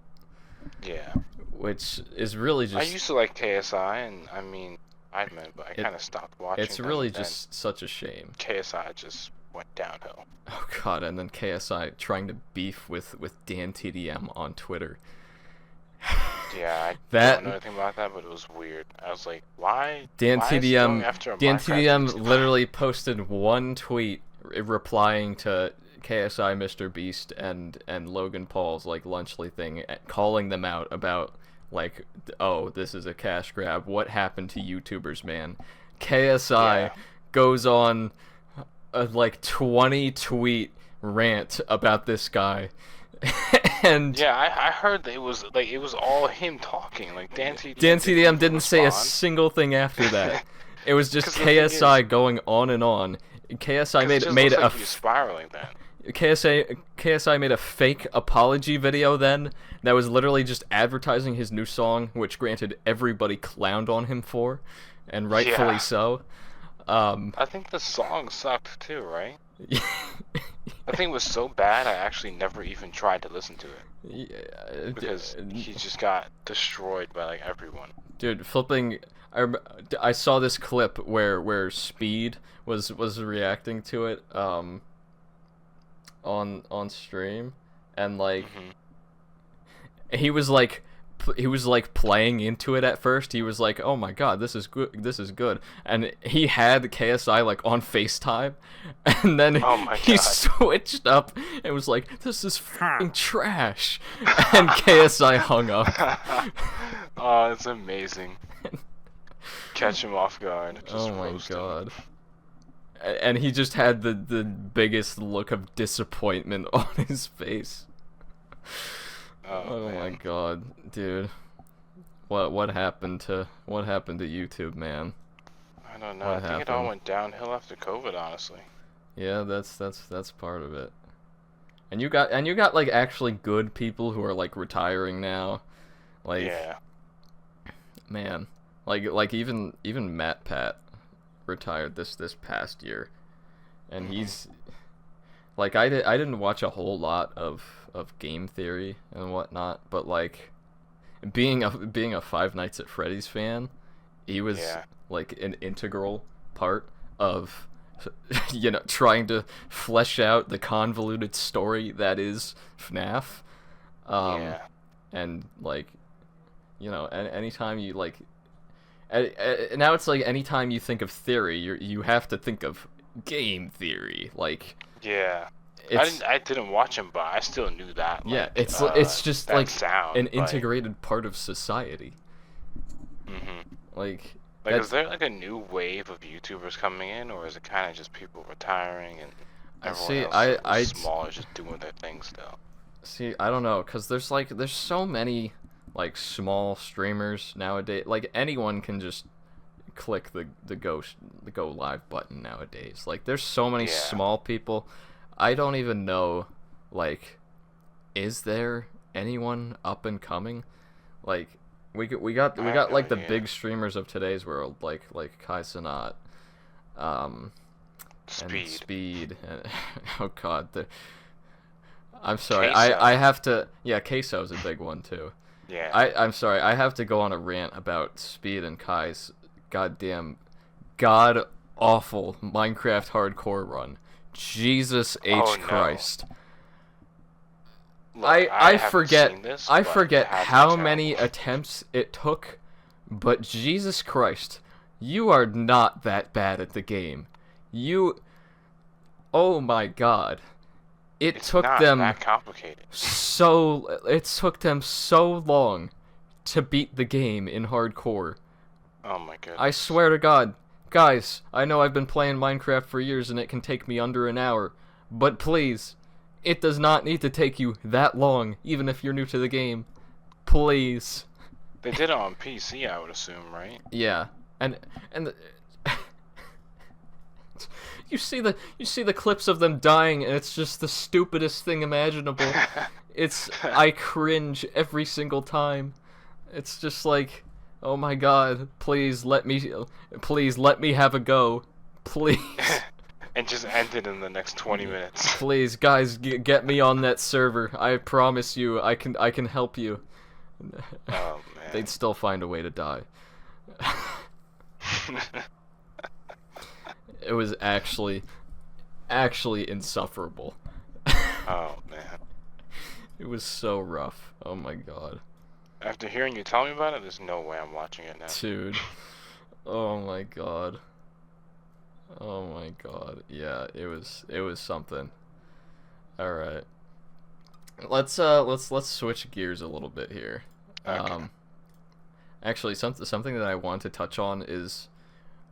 Yeah. Which is really just. I used to like KSI, and I mean, but I kind of stopped watching. It's really just such a shame. KSI just went downhill. Oh god, and then KSI trying to beef with Dan TDM on Twitter. Yeah, I don't know anything about that, but it was weird. I was like, why? Dan TDM YouTuber? Literally posted one tweet replying to KSI, Mr. Beast, and Logan Paul's like Lunchly thing, calling them out about like, oh, this is a cash grab. What happened to YouTubers, man? KSI goes on a like 20 tweet rant about this guy. And I heard that it was all him talking. Like Dan TDM didn't say a single thing after that. It was just KSI going on and on. KSI made a spiraling then. KSI made a fake apology video then that was literally just advertising his new song, which granted everybody clowned on him for, and rightfully so. I think the song sucked too, right? I think it was so bad I actually never even tried to listen to it. Yeah, because he just got destroyed by like everyone. Dude, flipping. I saw this clip where Speed was reacting to it on stream, and like he was like playing into it at first. He was like, "Oh my god, this is good," and he had KSI like on FaceTime, and then he switched up and was like, "This is fucking trash," and KSI hung up. Oh, it's amazing. Catch him off guard. Oh my god. And he just had the biggest look of disappointment on his face. Oh my god, dude. What happened to YouTube, man? I don't know. I think it all went downhill after COVID, honestly. Yeah, that's part of it. And you got like actually good people who are like retiring now. Like, yeah. Man, like even Matt Pat retired this past year, and he's like, I didn't watch a whole lot of game theory and whatnot, but like being a Five Nights at Freddy's fan, he was like an integral part of trying to flesh out the convoluted story that is FNAF. And like, anytime you like, now it's like anytime you think of theory, you have to think of game theory. Like, yeah, I didn't watch him, but I still knew that. Yeah, it's just like sound, an integrated part of society. Like, is there like a new wave of YouTubers coming in, or is it kind of just people retiring and everyone else small is just doing their thing still? See, I don't know, cause there's so many like small streamers nowadays. Like, anyone can just click the go live button nowadays. Like, there's so many Yeah. small people. I don't even know, like, is there anyone up and coming? Like, we got like the big streamers of today's world, like Kai Cenat, and Speed. And, oh God, I'm sorry. I have to. Yeah, Queso's a big one too. Yeah. I'm sorry. I have to go on a rant about Speed and Kai's goddamn god awful Minecraft hardcore run. Jesus H. Christ. Look, I forget seen this, I but forget it has how been many terrible. attempts it took, but Jesus Christ, you are not that bad at the game. Oh my God. It's not that complicated. It took them so long to beat the game in hardcore. Oh my goodness. I swear to God, guys, I know I've been playing Minecraft for years and it can take me under an hour, but please, it does not need to take you that long, even if you're new to the game. Please. They did it on PC, I would assume, right? Yeah, and you see the clips of them dying, and it's just the stupidest thing imaginable. I cringe every single time. It's just like, oh my God, please let me have a go, please. And just ended in the next 20 minutes. Please, guys, get me on that server. I promise you, I can help you. Oh man. They'd still find a way to die. It was actually insufferable. Oh man. It was so rough. Oh my God. After hearing you tell me about it, there's no way I'm watching it now. Dude. Oh my God. Oh my God. Yeah, it was something. All right. Let's switch gears a little bit here. Okay. Actually, something that I want to touch on is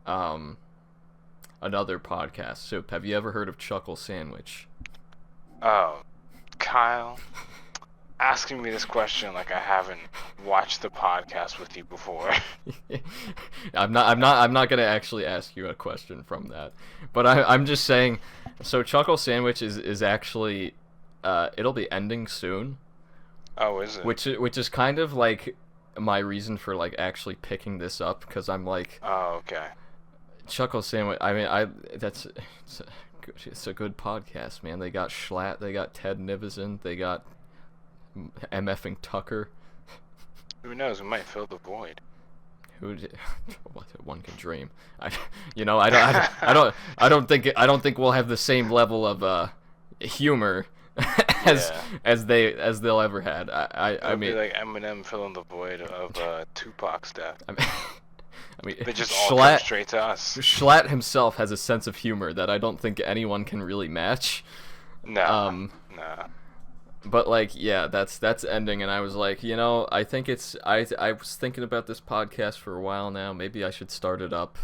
another podcast. So, have you ever heard of Chuckle Sandwich? Oh, Kyle, asking me this question like I haven't watched the podcast with you before. I'm not gonna actually ask you a question from that, but I'm just saying. So, Chuckle Sandwich is actually it'll be ending soon. Oh, is it? Which is kind of like my reason for like actually picking this up, because I'm like, Oh, okay. Chuckle Sandwich. I mean, it's a good podcast, man. They got Schlatt, they got Ted Nivison, they got MFing Tucker. Who knows? We might fill the void. One can dream. I don't think we'll have the same level of humor as they'll ever had. I mean, be like Eminem filling the void of Tupac's death. I mean, They just all come straight to us. Schlatt himself has a sense of humor that I don't think anyone can really match. No. But like, yeah, that's ending, and I was like, I think I was thinking about this podcast for a while now. Maybe I should start it up,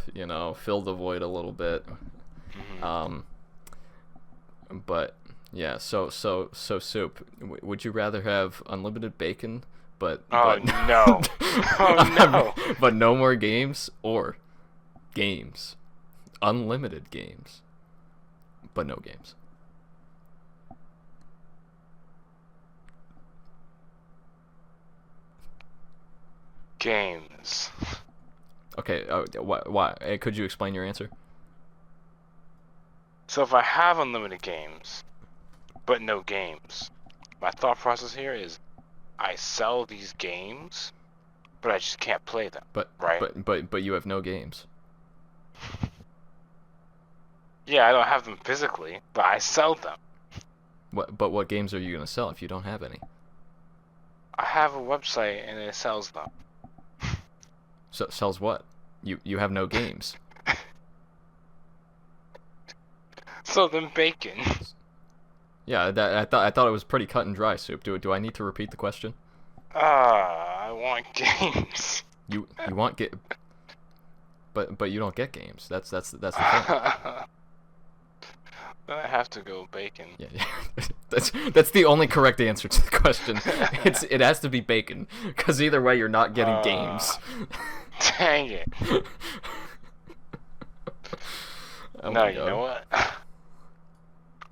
fill the void a little bit. Mm-hmm. But yeah, so Soup, would you rather have unlimited bacon, but no. Oh no. but no more games, or games, unlimited games, but no games? Games. Okay, why? Could you explain your answer? So if I have unlimited games, but no games, my thought process here is I sell these games, but I just can't play them. Right? But you have no games. Yeah, I don't have them physically, but I sell them. What games are you gonna sell if you don't have any? I have a website and it sells them. So sells what? You have no games. So then bacon. Yeah, I thought it was pretty cut and dry, Soup. Do I need to repeat the question? I want games. You want but you don't get games. That's the thing. Then I have to go bacon. Yeah. That's the only correct answer to the question. It has to be bacon, because either way you're not getting games. Dang it. Oh No, my you God. know what?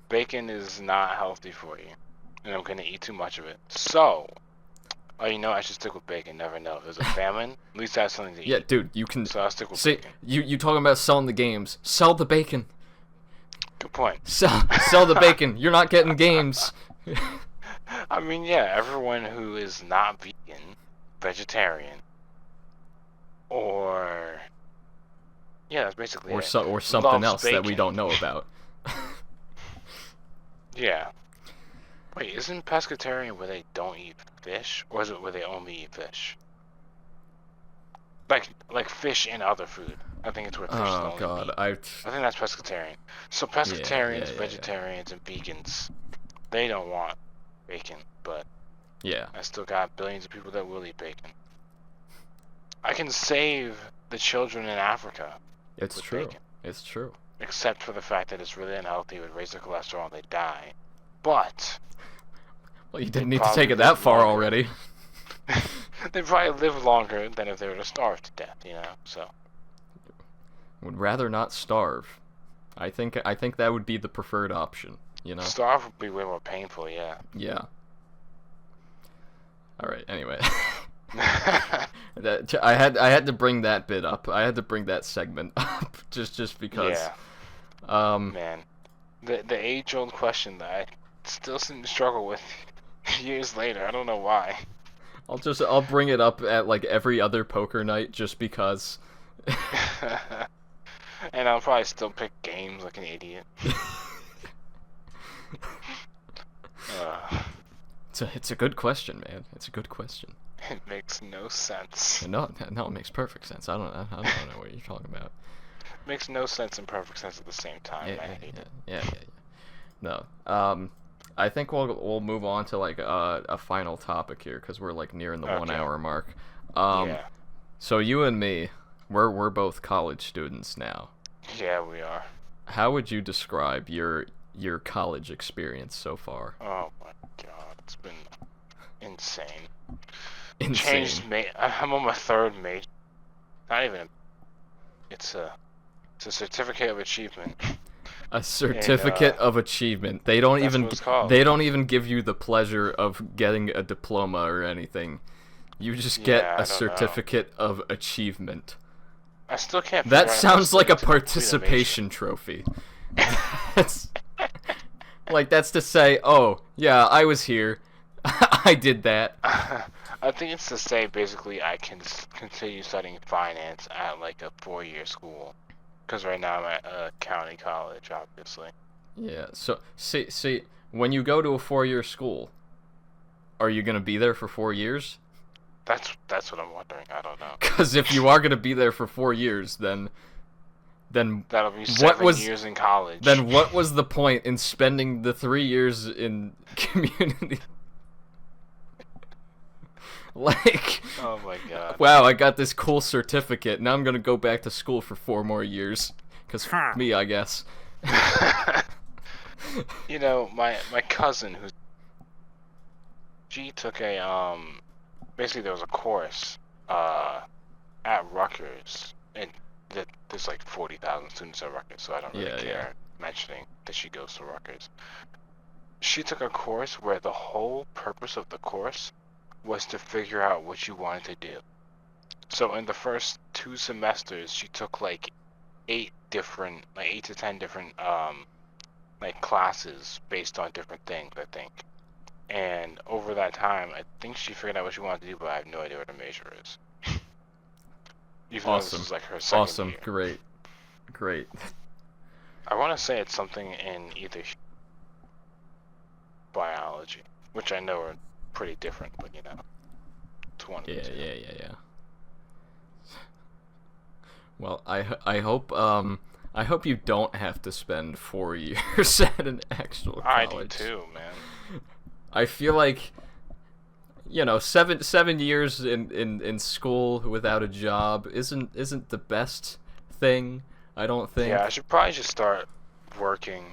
Bacon is not healthy for you, and I'm gonna eat too much of it. So, oh, you know, I should stick with bacon. Never know. If there's a famine, at least I have something to eat. Yeah, dude, you can So I'll stick with see. bacon. You talking about selling the games? Sell the bacon. Good point. Sell the bacon. You're not getting games. I mean, yeah, everyone who is not vegan, vegetarian, or yeah, that's basically it. Or something Loves else that we bacon. don't know about. Yeah. Wait, isn't pescatarian where they don't eat fish, or is it where they only eat fish? Like fish and other food. I think it's where fish is Oh only God, meat. I I think that's pescatarian. So pescatarians, yeah. vegetarians, and vegans, they don't want bacon, but yeah. I still got billions of people that will eat bacon. I can save the children in Africa. It's with true. Bacon. It's true. Except for the fact that it's really unhealthy, it would raise their cholesterol and they die. But Well, you didn't need to take it that far already. they probably live longer than if they were to starve to death, you know. So Would rather not starve. I think that would be the preferred option. You know. starve would be way more painful, yeah. Yeah. All right. Anyway. I had to bring that bit up. I had to bring that segment up just because. Yeah. Man, the age-old question that I still seem to struggle with years later. I don't know why. I'll bring it up at like every other poker night just because. And I'll probably still pick games like an idiot. It's a good question, man. It's a good question. It makes no sense. No, it makes perfect sense. I don't know what you're talking about. Makes no sense and perfect sense at the same time. I hate it. Yeah. No. I think we'll move on to like a final topic here because we're like nearing the 1 hour mark. Yeah. So you and me, we're both college students now. Yeah, we are. How would you describe your college experience so far? Oh my God, it's been insane. Insane. I'm on my third major. Not even. It's a certificate of achievement. A certificate of achievement. They don't that's even what it's called. they don't even give you the pleasure of getting a diploma or anything. You just get a certificate of achievement. I still can't. That sounds like a to participation trophy. That's to say, oh yeah, I was here. I did that. I think it's to say basically I can continue studying finance at like a 4-year school, because right now I'm at a county college, obviously. Yeah. So see, when you go to a 4-year school, are you gonna be there for 4 years? That's what I'm wondering. I don't know. Because if you are gonna be there for 4 years, then that'll be 7 years in college. Then what was the point in spending the 3 years in community? Like, oh my God. Wow, I got this cool certificate. Now I'm gonna go back to school for 4 more years. Cause me, I guess. You know, my cousin she took a basically there was a course at Rutgers, and there's like 40,000 students at Rutgers, so I don't really care mentioning that she goes to Rutgers. She took a course where the whole purpose of the course was to figure out what you wanted to do. So in the first 2 semesters, she took like 8 to 10 different like classes based on different things, I think. And over that time, I think she figured out what she wanted to do, but I have no idea what her major is. Even though this is like her second year. Great. I want to say it's something in either biology, which I know are pretty different, but you know, it's one of the two. Yeah. Well, I hope you don't have to spend 4 years at an actual college. I do too, man. I feel like, you know, 7 years in school without a job isn't the best thing. I don't think. Yeah, I should probably just start working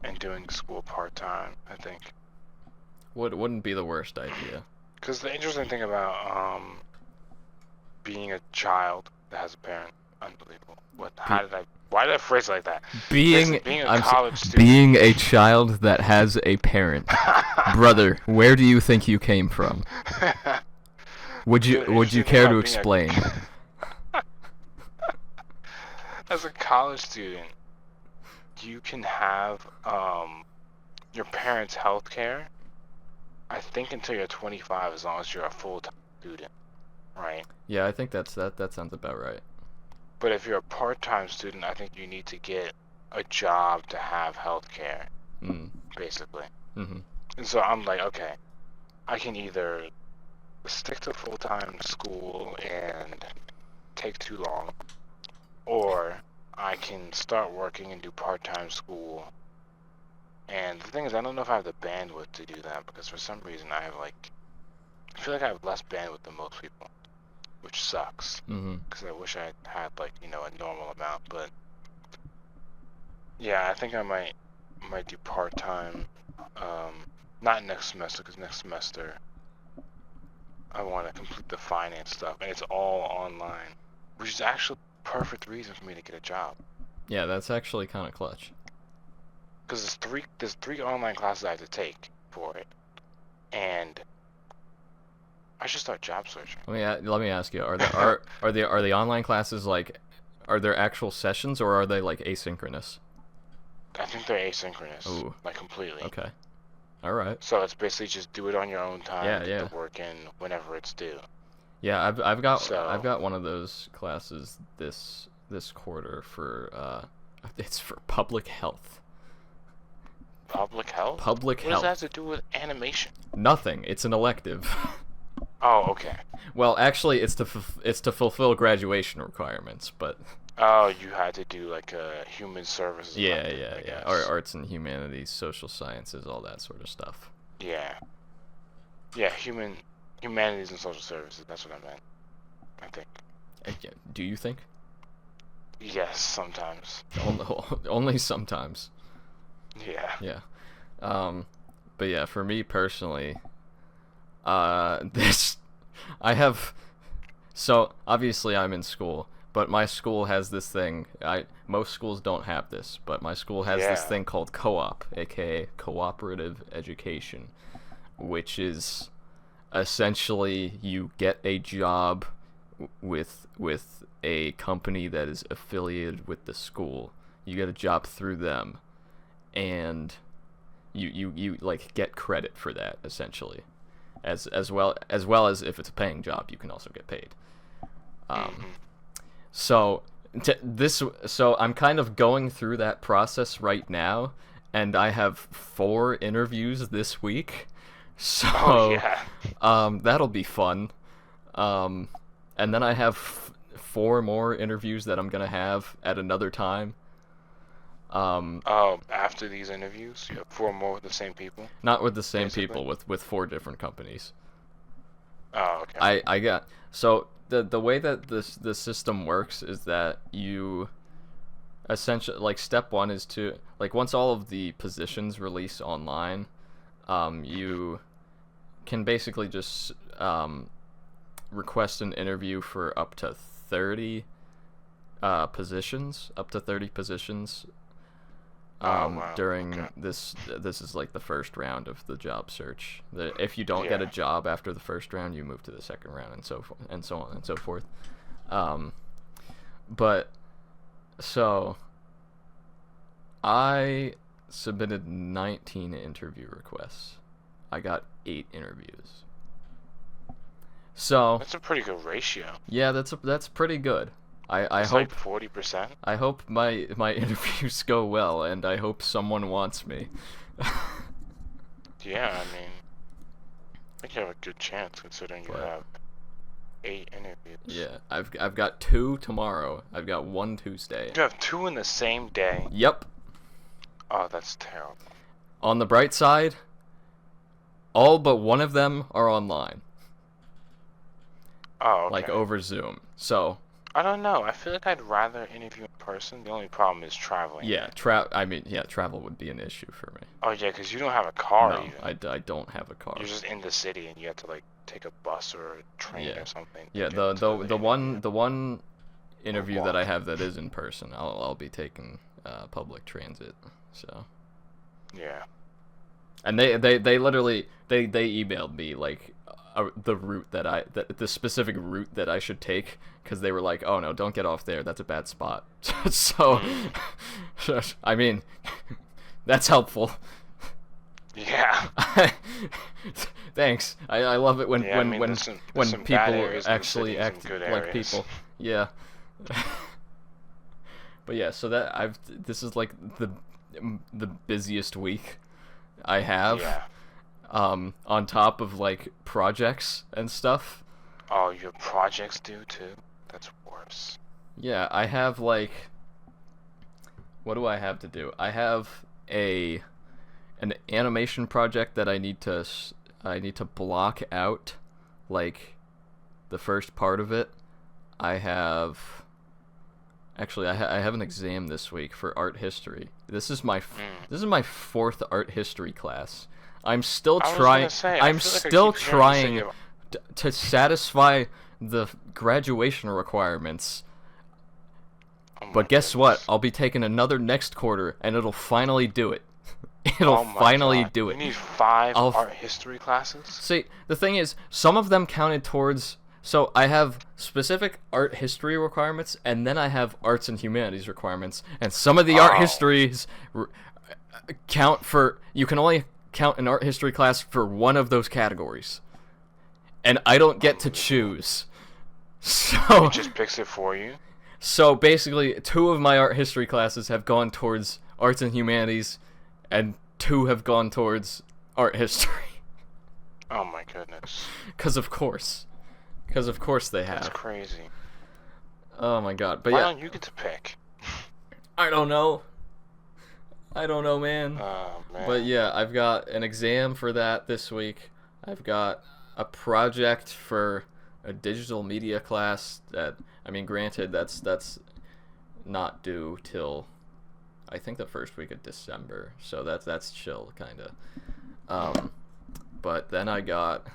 and doing school part-time, I think. Wouldn't be the worst idea. Because the interesting thing about being a child that has a parent Unbelievable. What? Why did I phrase it like that? Being Listen, being a college student. being a child that has a parent. Brother, where do you think you came from? Would you care to explain? As a college student, you can have your parents' health care, I think, until you're 25, as long as you're a full-time student, right? Yeah, I think that sounds about right. But if you're a part-time student, I think you need to get a job to have health care, basically. Mm-hmm. And so I'm like, okay, I can either stick to full-time school and take too long, or I can start working and do part-time school. And the thing is, I don't know if I have the bandwidth to do that, because for some reason I feel like I have less bandwidth than most people, which sucks. Because I wish I had, like, a normal amount. But yeah, I think I might do part-time. Not next semester, because next semester I want to complete the finance stuff, and it's all online, which is actually a perfect reason for me to get a job. Yeah, that's actually kind of clutch. Because there's three online classes I have to take for it, and I should start job searching. Let me ask you: are the online classes are there actual sessions, or are they like asynchronous? I think they're asynchronous. Ooh. Like completely. Okay. All right. So it's basically just do it on your own time. Yeah, get the work in whenever it's due. Yeah, I've got one of those classes this quarter for it's for public health. Public health? Public health. What does that have to do with animation? Nothing. It's an elective. Oh, okay. Well, actually, it's to fulfill graduation requirements, but. Oh, you had to do like a human services. Yeah. Or arts and humanities, social sciences, all that sort of stuff. Yeah, humanities and social services. That's what I meant. I think. Do you think? Yes, sometimes. Only sometimes. Yeah. Yeah. But yeah, for me personally, so obviously I'm in school, but my school has this thing. Most schools don't have this, but my school has this thing called co-op, aka cooperative education, which is essentially you get a job with a company that is affiliated with the school. You get a job through them, and you like get credit for that essentially, as well as if it's a paying job, you can also get paid. So I'm kind of going through that process right now, and I have 4 interviews this week. So that'll be fun. And then I have 4 more interviews that I'm gonna have at another time. After these interviews, you have 4 more with the same people? Not with the same people, with 4 different companies. Oh, okay. I got so the way that the system works is that you essentially, like, step 1 is to, like, once all of the positions release online, you can basically just request an interview for up to 30 positions, during this is like the first round of the job search. If you don't get a job after the first round, you move to the second round, and so on and so forth. But so I submitted 19 interview requests. I got 8 interviews. So that's a pretty good ratio. Yeah, that's pretty good. I hope like 40%. I hope my interviews go well, and I hope someone wants me. Yeah, I mean, I think you have a good chance considering you have 8 interviews. Yeah, I've got 2 tomorrow. I've got 1 Tuesday. You have 2 in the same day? Yep. Oh, that's terrible. On the bright side, all but 1 of them are online. Oh, okay. Like over Zoom. So I don't know. I feel like I'd rather interview in person. The only problem is traveling. Yeah, travel would be an issue for me. Oh yeah, because you don't have a car. No, even. I don't have a car. You're just in the city, and you have to like take a bus or a train or something. Yeah, the one interview that I have that is in person, I'll be taking public transit. So. Yeah. And they literally they emailed me like the route that the specific route that I should take, because they were like, oh no, don't get off there, that's a bad spot. So I mean, that's helpful. Yeah. Thanks. I love it when some people actually act like areas. people. Yeah. But yeah, so this is like the busiest week I have. Yeah. On top of like projects and stuff. Oh, your projects do too? That's worse. Yeah, I have like, what do I have to do? I have an animation project that I need to block out like the first part of it. I have an exam this week for art history. This is my fourth art history class. I'm still trying to satisfy the graduation requirements. But guess what? I'll be taking another next quarter, and it'll finally do it. It'll finally do it. You need 5 art history classes? See, the thing is, some of them counted towards... So I have specific art history requirements, and then I have arts and humanities requirements. And some of the art histories count for... You can only count an art history class for one of those categories. And I don't get to choose. So... It just picks it for you? So basically, 2 of my art history classes have gone towards arts and humanities, and 2 have gone towards art history. Oh my goodness. Because of course they have. That's crazy. Oh my god. But Why yeah. don't you get to pick? I don't know, man. Oh man. But yeah, I've got an exam for that this week. I've got a project for a digital media class that, I mean, granted, that's not due till I think the first week of December, so that's chill, kinda. But then I got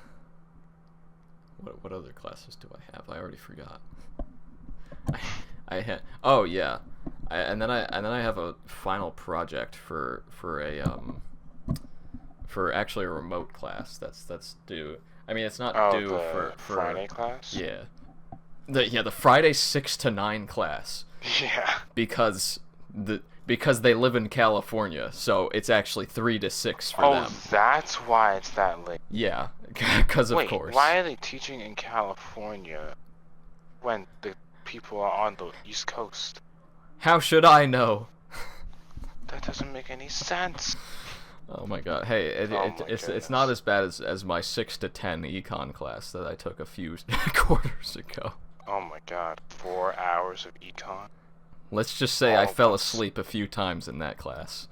what other classes do I have? I already forgot. I had and then I have a final project for actually a remote class that's due. I mean, it's not due for Friday class. Yeah. The Friday 6 to 9 class. Yeah. Because they live in California, so it's actually 3 to 6 for them. Oh, that's why it's that late. Yeah, because of course. Wait, why are they teaching in California when the people are on the East Coast? How should I know? That doesn't make any sense. Oh my god. Hey, it's not as bad as my 6 to 10 econ class that I took a few quarters ago. Oh my god, 4 hours of econ? Let's just say I fell asleep a few times in that class.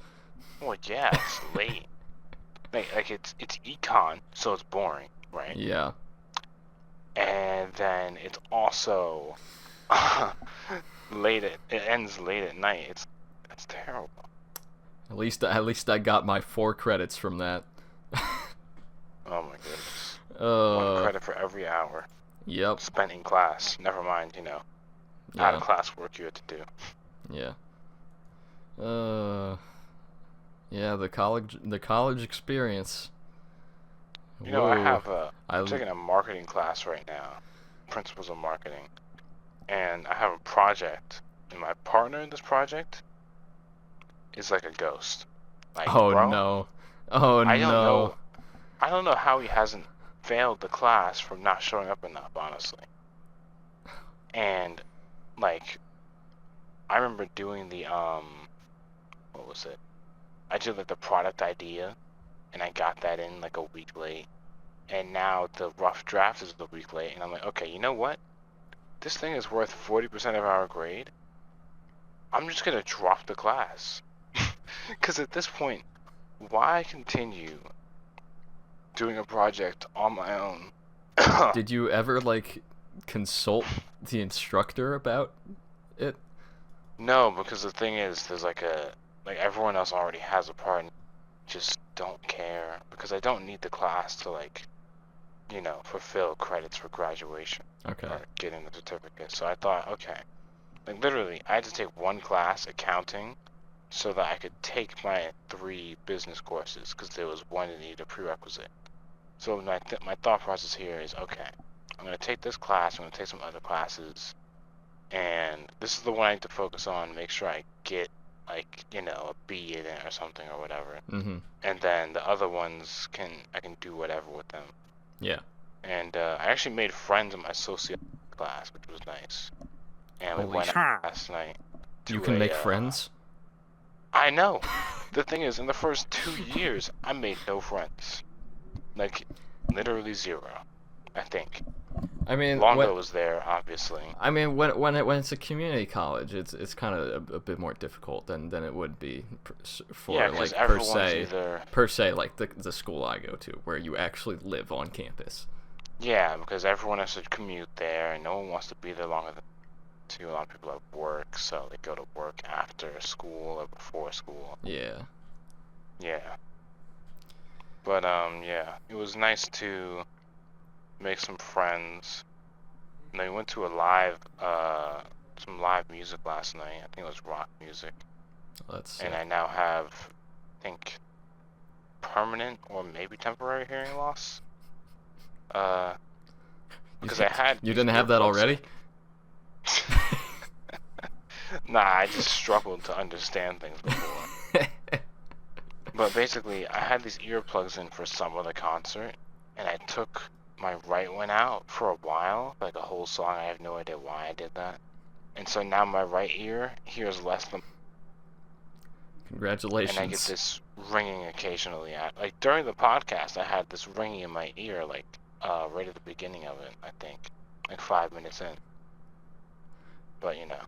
Well, yeah, it's late. Like it's econ, so it's boring, right? Yeah. And then it's also it ends late at night. That's terrible. At least I got my 4 credits from that. Oh my goodness. 1 credit for every hour. Yep. Spent in class. Never mind, out of class work you had to do. Yeah. Yeah, the college experience. Whoa. I'm taking a marketing class right now, principles of marketing, and I have a project, and my partner in this project is like a ghost. Like, oh bro, no! Oh no! I don't know how he hasn't failed the class from not showing up enough, honestly. And like, I remember doing the what was it? I did like the product idea, and I got that in like a week late. And now the rough draft is a week late, and I'm like, okay, you know what? This thing is worth 40% of our grade. I'm just gonna drop the class. Because at this point, why continue doing a project on my own? Did you ever like consult the instructor about it? No, because the thing is, there's like everyone else already has a part, and just don't care, because I don't need the class to fulfill credits for graduation. Okay. Or getting the certificate. So I thought, okay, Like, literally, I had to take one class, accounting, so that I could take my 3 business courses, because there was one that needed a prerequisite. So my thought process here is, okay, I'm going to take this class, I'm going to take some other classes, and this is the one I need to focus on, make sure I get, like, you know, a B in it or something or whatever. Mm-hmm. And then the other ones, I can do whatever with them. Yeah. And I actually made friends in my sociology class, which was nice. And we Holy went out last night. You can make friends? I know. The thing is, in the first 2 years, I made no friends. Like, literally 0, I think. I mean, Longo was there, obviously. I mean, when it's a community college, it's kind of a bit more difficult than it would be for like per se like the school I go to, where you actually live on campus. Yeah, because everyone has to commute there, and no one wants to be there longer than 2. A lot of people have work, so they go to work after school or before school. Yeah. Yeah. But yeah, it was nice to make some friends. And then we went to some live music last night. I think it was rock music. And I now have, I think, permanent or maybe temporary hearing loss. Because you didn't have that already? Nah, I just struggled to understand things before. But basically, I had these earplugs in for some other concert, and I took my right one out for a while, like a whole song. I have no idea why I did that. And so now my right ear hears less than... Congratulations. And I get this ringing occasionally. Like, during the podcast, I had this ringing in my ear, like, right at the beginning of it, I think. Like 5 minutes in. But, you know.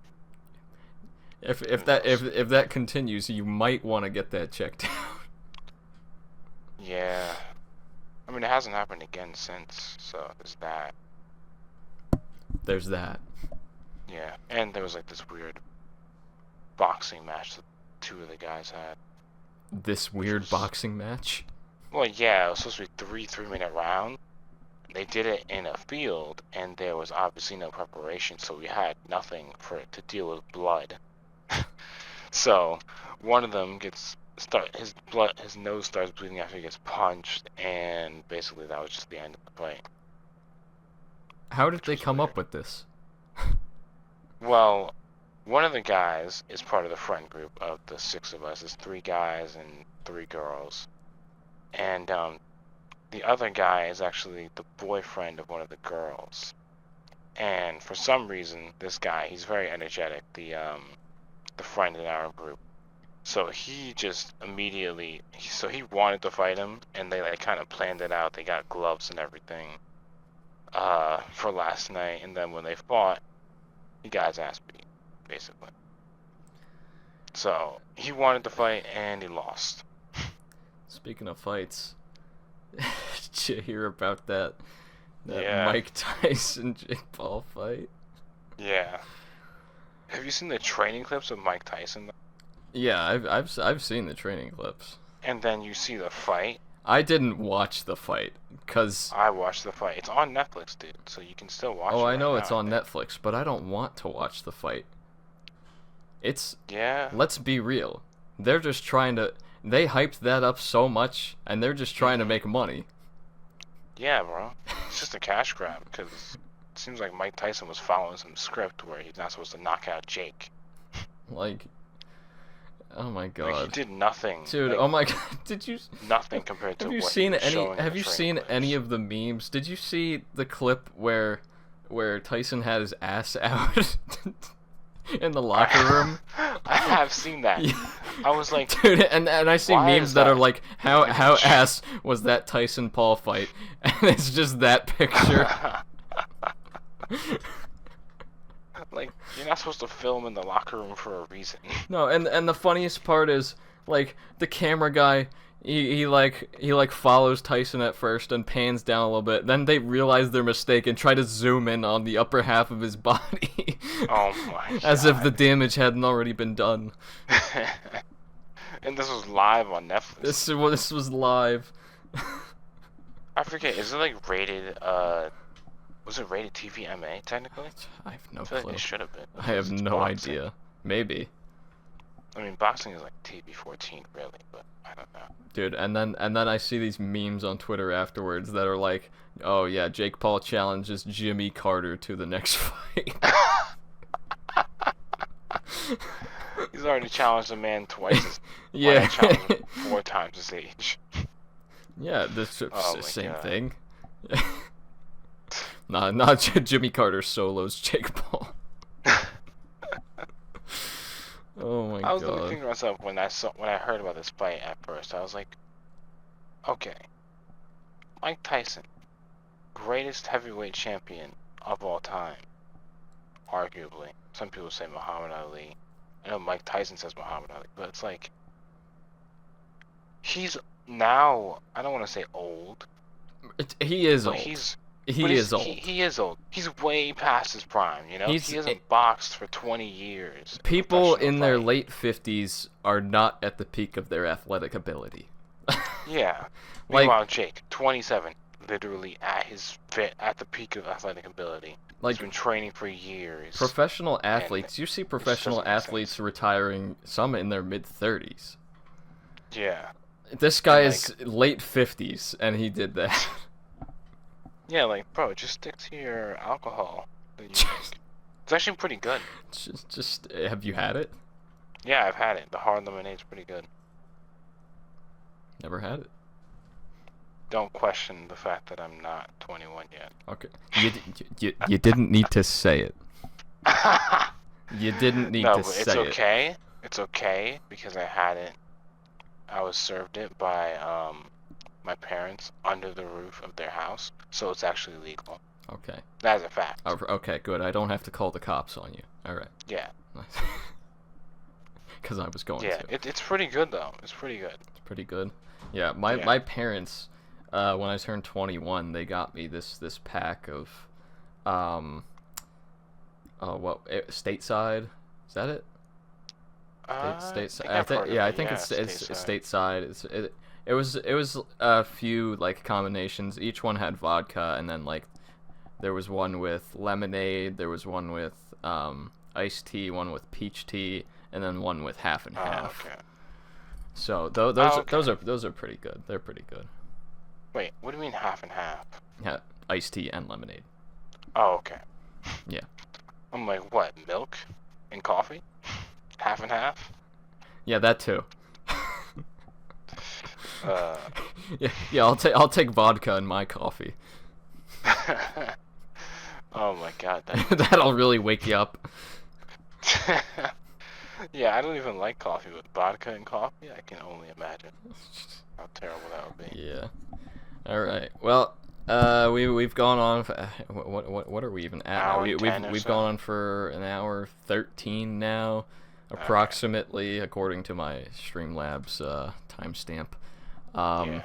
If that continues, you might want to get that checked out. Yeah. I mean, it hasn't happened again since, so there's that. There's that. Yeah, and there was like this weird boxing match that 2 of the guys had. This weird boxing match? Well, yeah, it was supposed to be 3 3-minute rounds. They did it in a field, and there was obviously no preparation, so we had nothing for it to deal with blood. So one of them his nose starts bleeding after he gets punched, and basically that was just the end of the fight. How did they come up with this? Well, one of the guys is part of the friend group of the 6 of us. There's 3 guys and 3 girls, and the other guy is actually the boyfriend of one of the girls. And for some reason, this guy, he's very energetic, the friend in our group. So he just immediately, he wanted to fight him, and they like kind of planned it out. They got gloves and everything for last night, and then when they fought, he got his ass beat, basically. So he wanted to fight, and he lost. Speaking of fights, did you hear about that yeah. Mike Tyson Jake Paul fight? Yeah. Have you seen the training clips of Mike Tyson? Yeah, I've seen the training clips. And then you see the fight? I didn't watch the fight, cause... I watched the fight. It's on Netflix, dude, so you can still watch it. Oh, I know it's on Netflix, but I don't want to watch the fight. Yeah. Let's be real. They're just trying to... They hyped that up so much, and they're just trying to make money. Yeah, bro. It's just a cash grab, because it seems like Mike Tyson was following some script where he's not supposed to knock out Jake. Like... Oh my god. Like, he did nothing. Dude, like, oh my god. Did you... Nothing compared to have you what seen he was any showing Have you seen clips. any of the memes? Did you see the clip where Tyson had his ass out in the locker room? I have seen that. Yeah. I was like, dude, and I see memes that are like, how ass was that Tyson Paul fight? And it's just that picture. Like, you're not supposed to film in the locker room for a reason. No, and the funniest part is, like, the camera guy, he follows Tyson at first and pans down a little bit. Then they realize their mistake and try to zoom in on the upper half of his body. Oh my god. As if the damage hadn't already been done. And this was live on Netflix. This was live. I forget, is it like rated Was it rated TV MA technically? I have no I feel clue. like it should have been. I have It's no boxing. idea. Maybe. I mean, boxing is like TV 14, really, but I don't know. Dude, and then I see these memes on Twitter afterwards that are like, oh yeah, Jake Paul challenges Jimmy Carter to the next fight. He's already challenged a man twice as Yeah. challenged him 4 times his age. Yeah, this Oh my same God. thing. Nah, not Jimmy Carter solos Jake Paul. Oh my I was god. looking thinking to myself when I heard about this fight at first. I was like, okay, Mike Tyson, greatest heavyweight champion of all time, arguably. Some people say Muhammad Ali. I know Mike Tyson says Muhammad Ali, but it's like he's now. I don't want to say old. He is But old. He is old. He is old. He's way past his prime, you know? He's- He hasn't boxed for 20 years. People professional in their fight. late 50s are not at the peak of their athletic ability. Yeah. Like- Meanwhile, Jake, 27, literally at the peak of athletic ability. Like, He's been training for years. professional athletes, you see professional doesn't make athletes sense. retiring, some in their mid-30s. Yeah. This guy And, is late 50s, and he did that. Yeah, like, bro, just stick to your alcohol that you drink. It's actually pretty good. just, have you had it? Yeah, I've had it. The hard lemonade's pretty good. Never had it. Don't question the fact that I'm not 21 yet. Okay. You didn't need to say it. You didn't need No, to but say it's it. okay. It's okay because I had it. I was served it by my parents under the roof of their house, so it's actually legal. Okay. That is a fact. Okay, good. I don't have to call the cops on you. All right. Yeah, Because I was going yeah. to. It's pretty good though. It's pretty good. It's pretty good. Yeah, my parents, when I turned 21, they got me this pack of, Stateside? Is that it? Stateside. I think it's Stateside. It was a few like combinations. Each one had vodka, and then like there was one with lemonade, there was one with iced tea, one with peach tea, and then one with half and half. Okay. So those are pretty good. They're pretty good. Wait, what do you mean half and half? Yeah, iced tea and lemonade. Oh, okay. Yeah. I'm like, what? Milk and coffee? Half and half? Yeah, that too. Uh. Yeah. I'll take vodka in my coffee. Oh my God. That'll really wake you up. Yeah, I don't even like coffee, but vodka and coffee, I can only imagine how terrible that would be. Yeah. All right. Well, we've gone on. What are we even at now? Hour 10 or We've so? gone on for an hour 13 now, approximately, according to my Streamlabs timestamp. Yeah.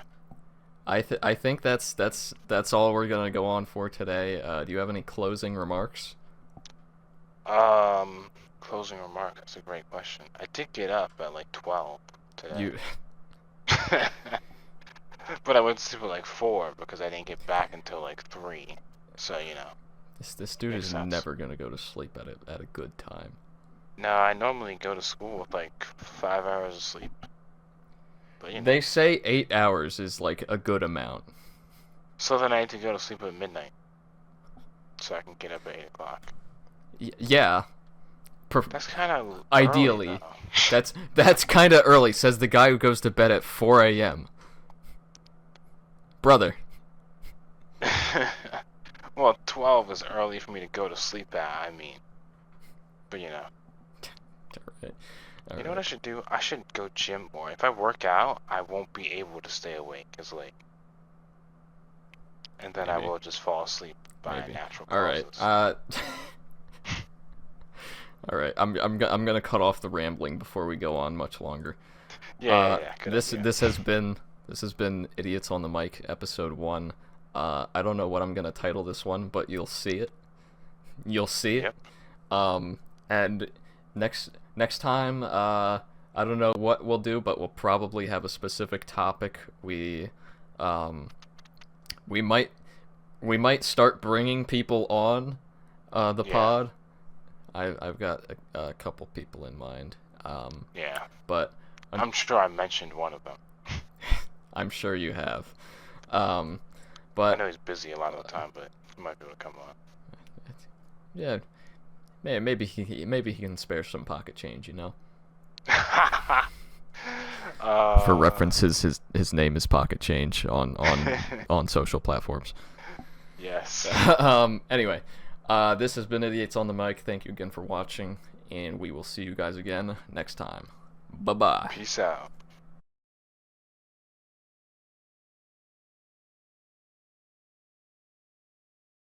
I think that's all we're gonna go on for today. Do you have any closing remarks? Closing remark. That's a great question. I did get up at like 12 today. You But I went to sleep at like 4 because I didn't get back until like 3. So, you know. this dude Makes is sense. never gonna go to sleep at a good time. No, I normally go to school with like 5 hours of sleep. But, you know. They say 8 hours is like a good amount. So then I need to go to sleep at midnight. So I can get up at 8 o'clock. Yeah. That's kind of Ideally. That's kind of early, says the guy who goes to bed at 4 a.m. Brother. Well, 12 is early for me to go to sleep at, I mean. But, you know. All You know what I should do? I should go gym more. If I work out, I won't be able to stay awake as late. And then I Maybe. will just fall asleep by Maybe. natural All right. causes. All right. I'm gonna cut off the rambling before we go on much longer. Yeah. Good This idea. this has been Idiots on the Mic episode 1. I don't know what I'm gonna title this one, but you'll see it. You'll see it. Yep. And next time, I don't know what we'll do, but we'll probably have a specific topic. We might we might start bringing people on the Yeah. pod. I've got a couple people in mind. Yeah. But I'm sure I mentioned one of them. I'm sure you have. I But know he's busy a lot of the time, but he might be able to come on. yeah, maybe he can spare some pocket change, you know. For references, his name is Pocket Change on social platforms. Yes. Anyway, this has been Idiots on the Mic. Thank you again for watching, and we will see you guys again next time. Bye bye. Peace out.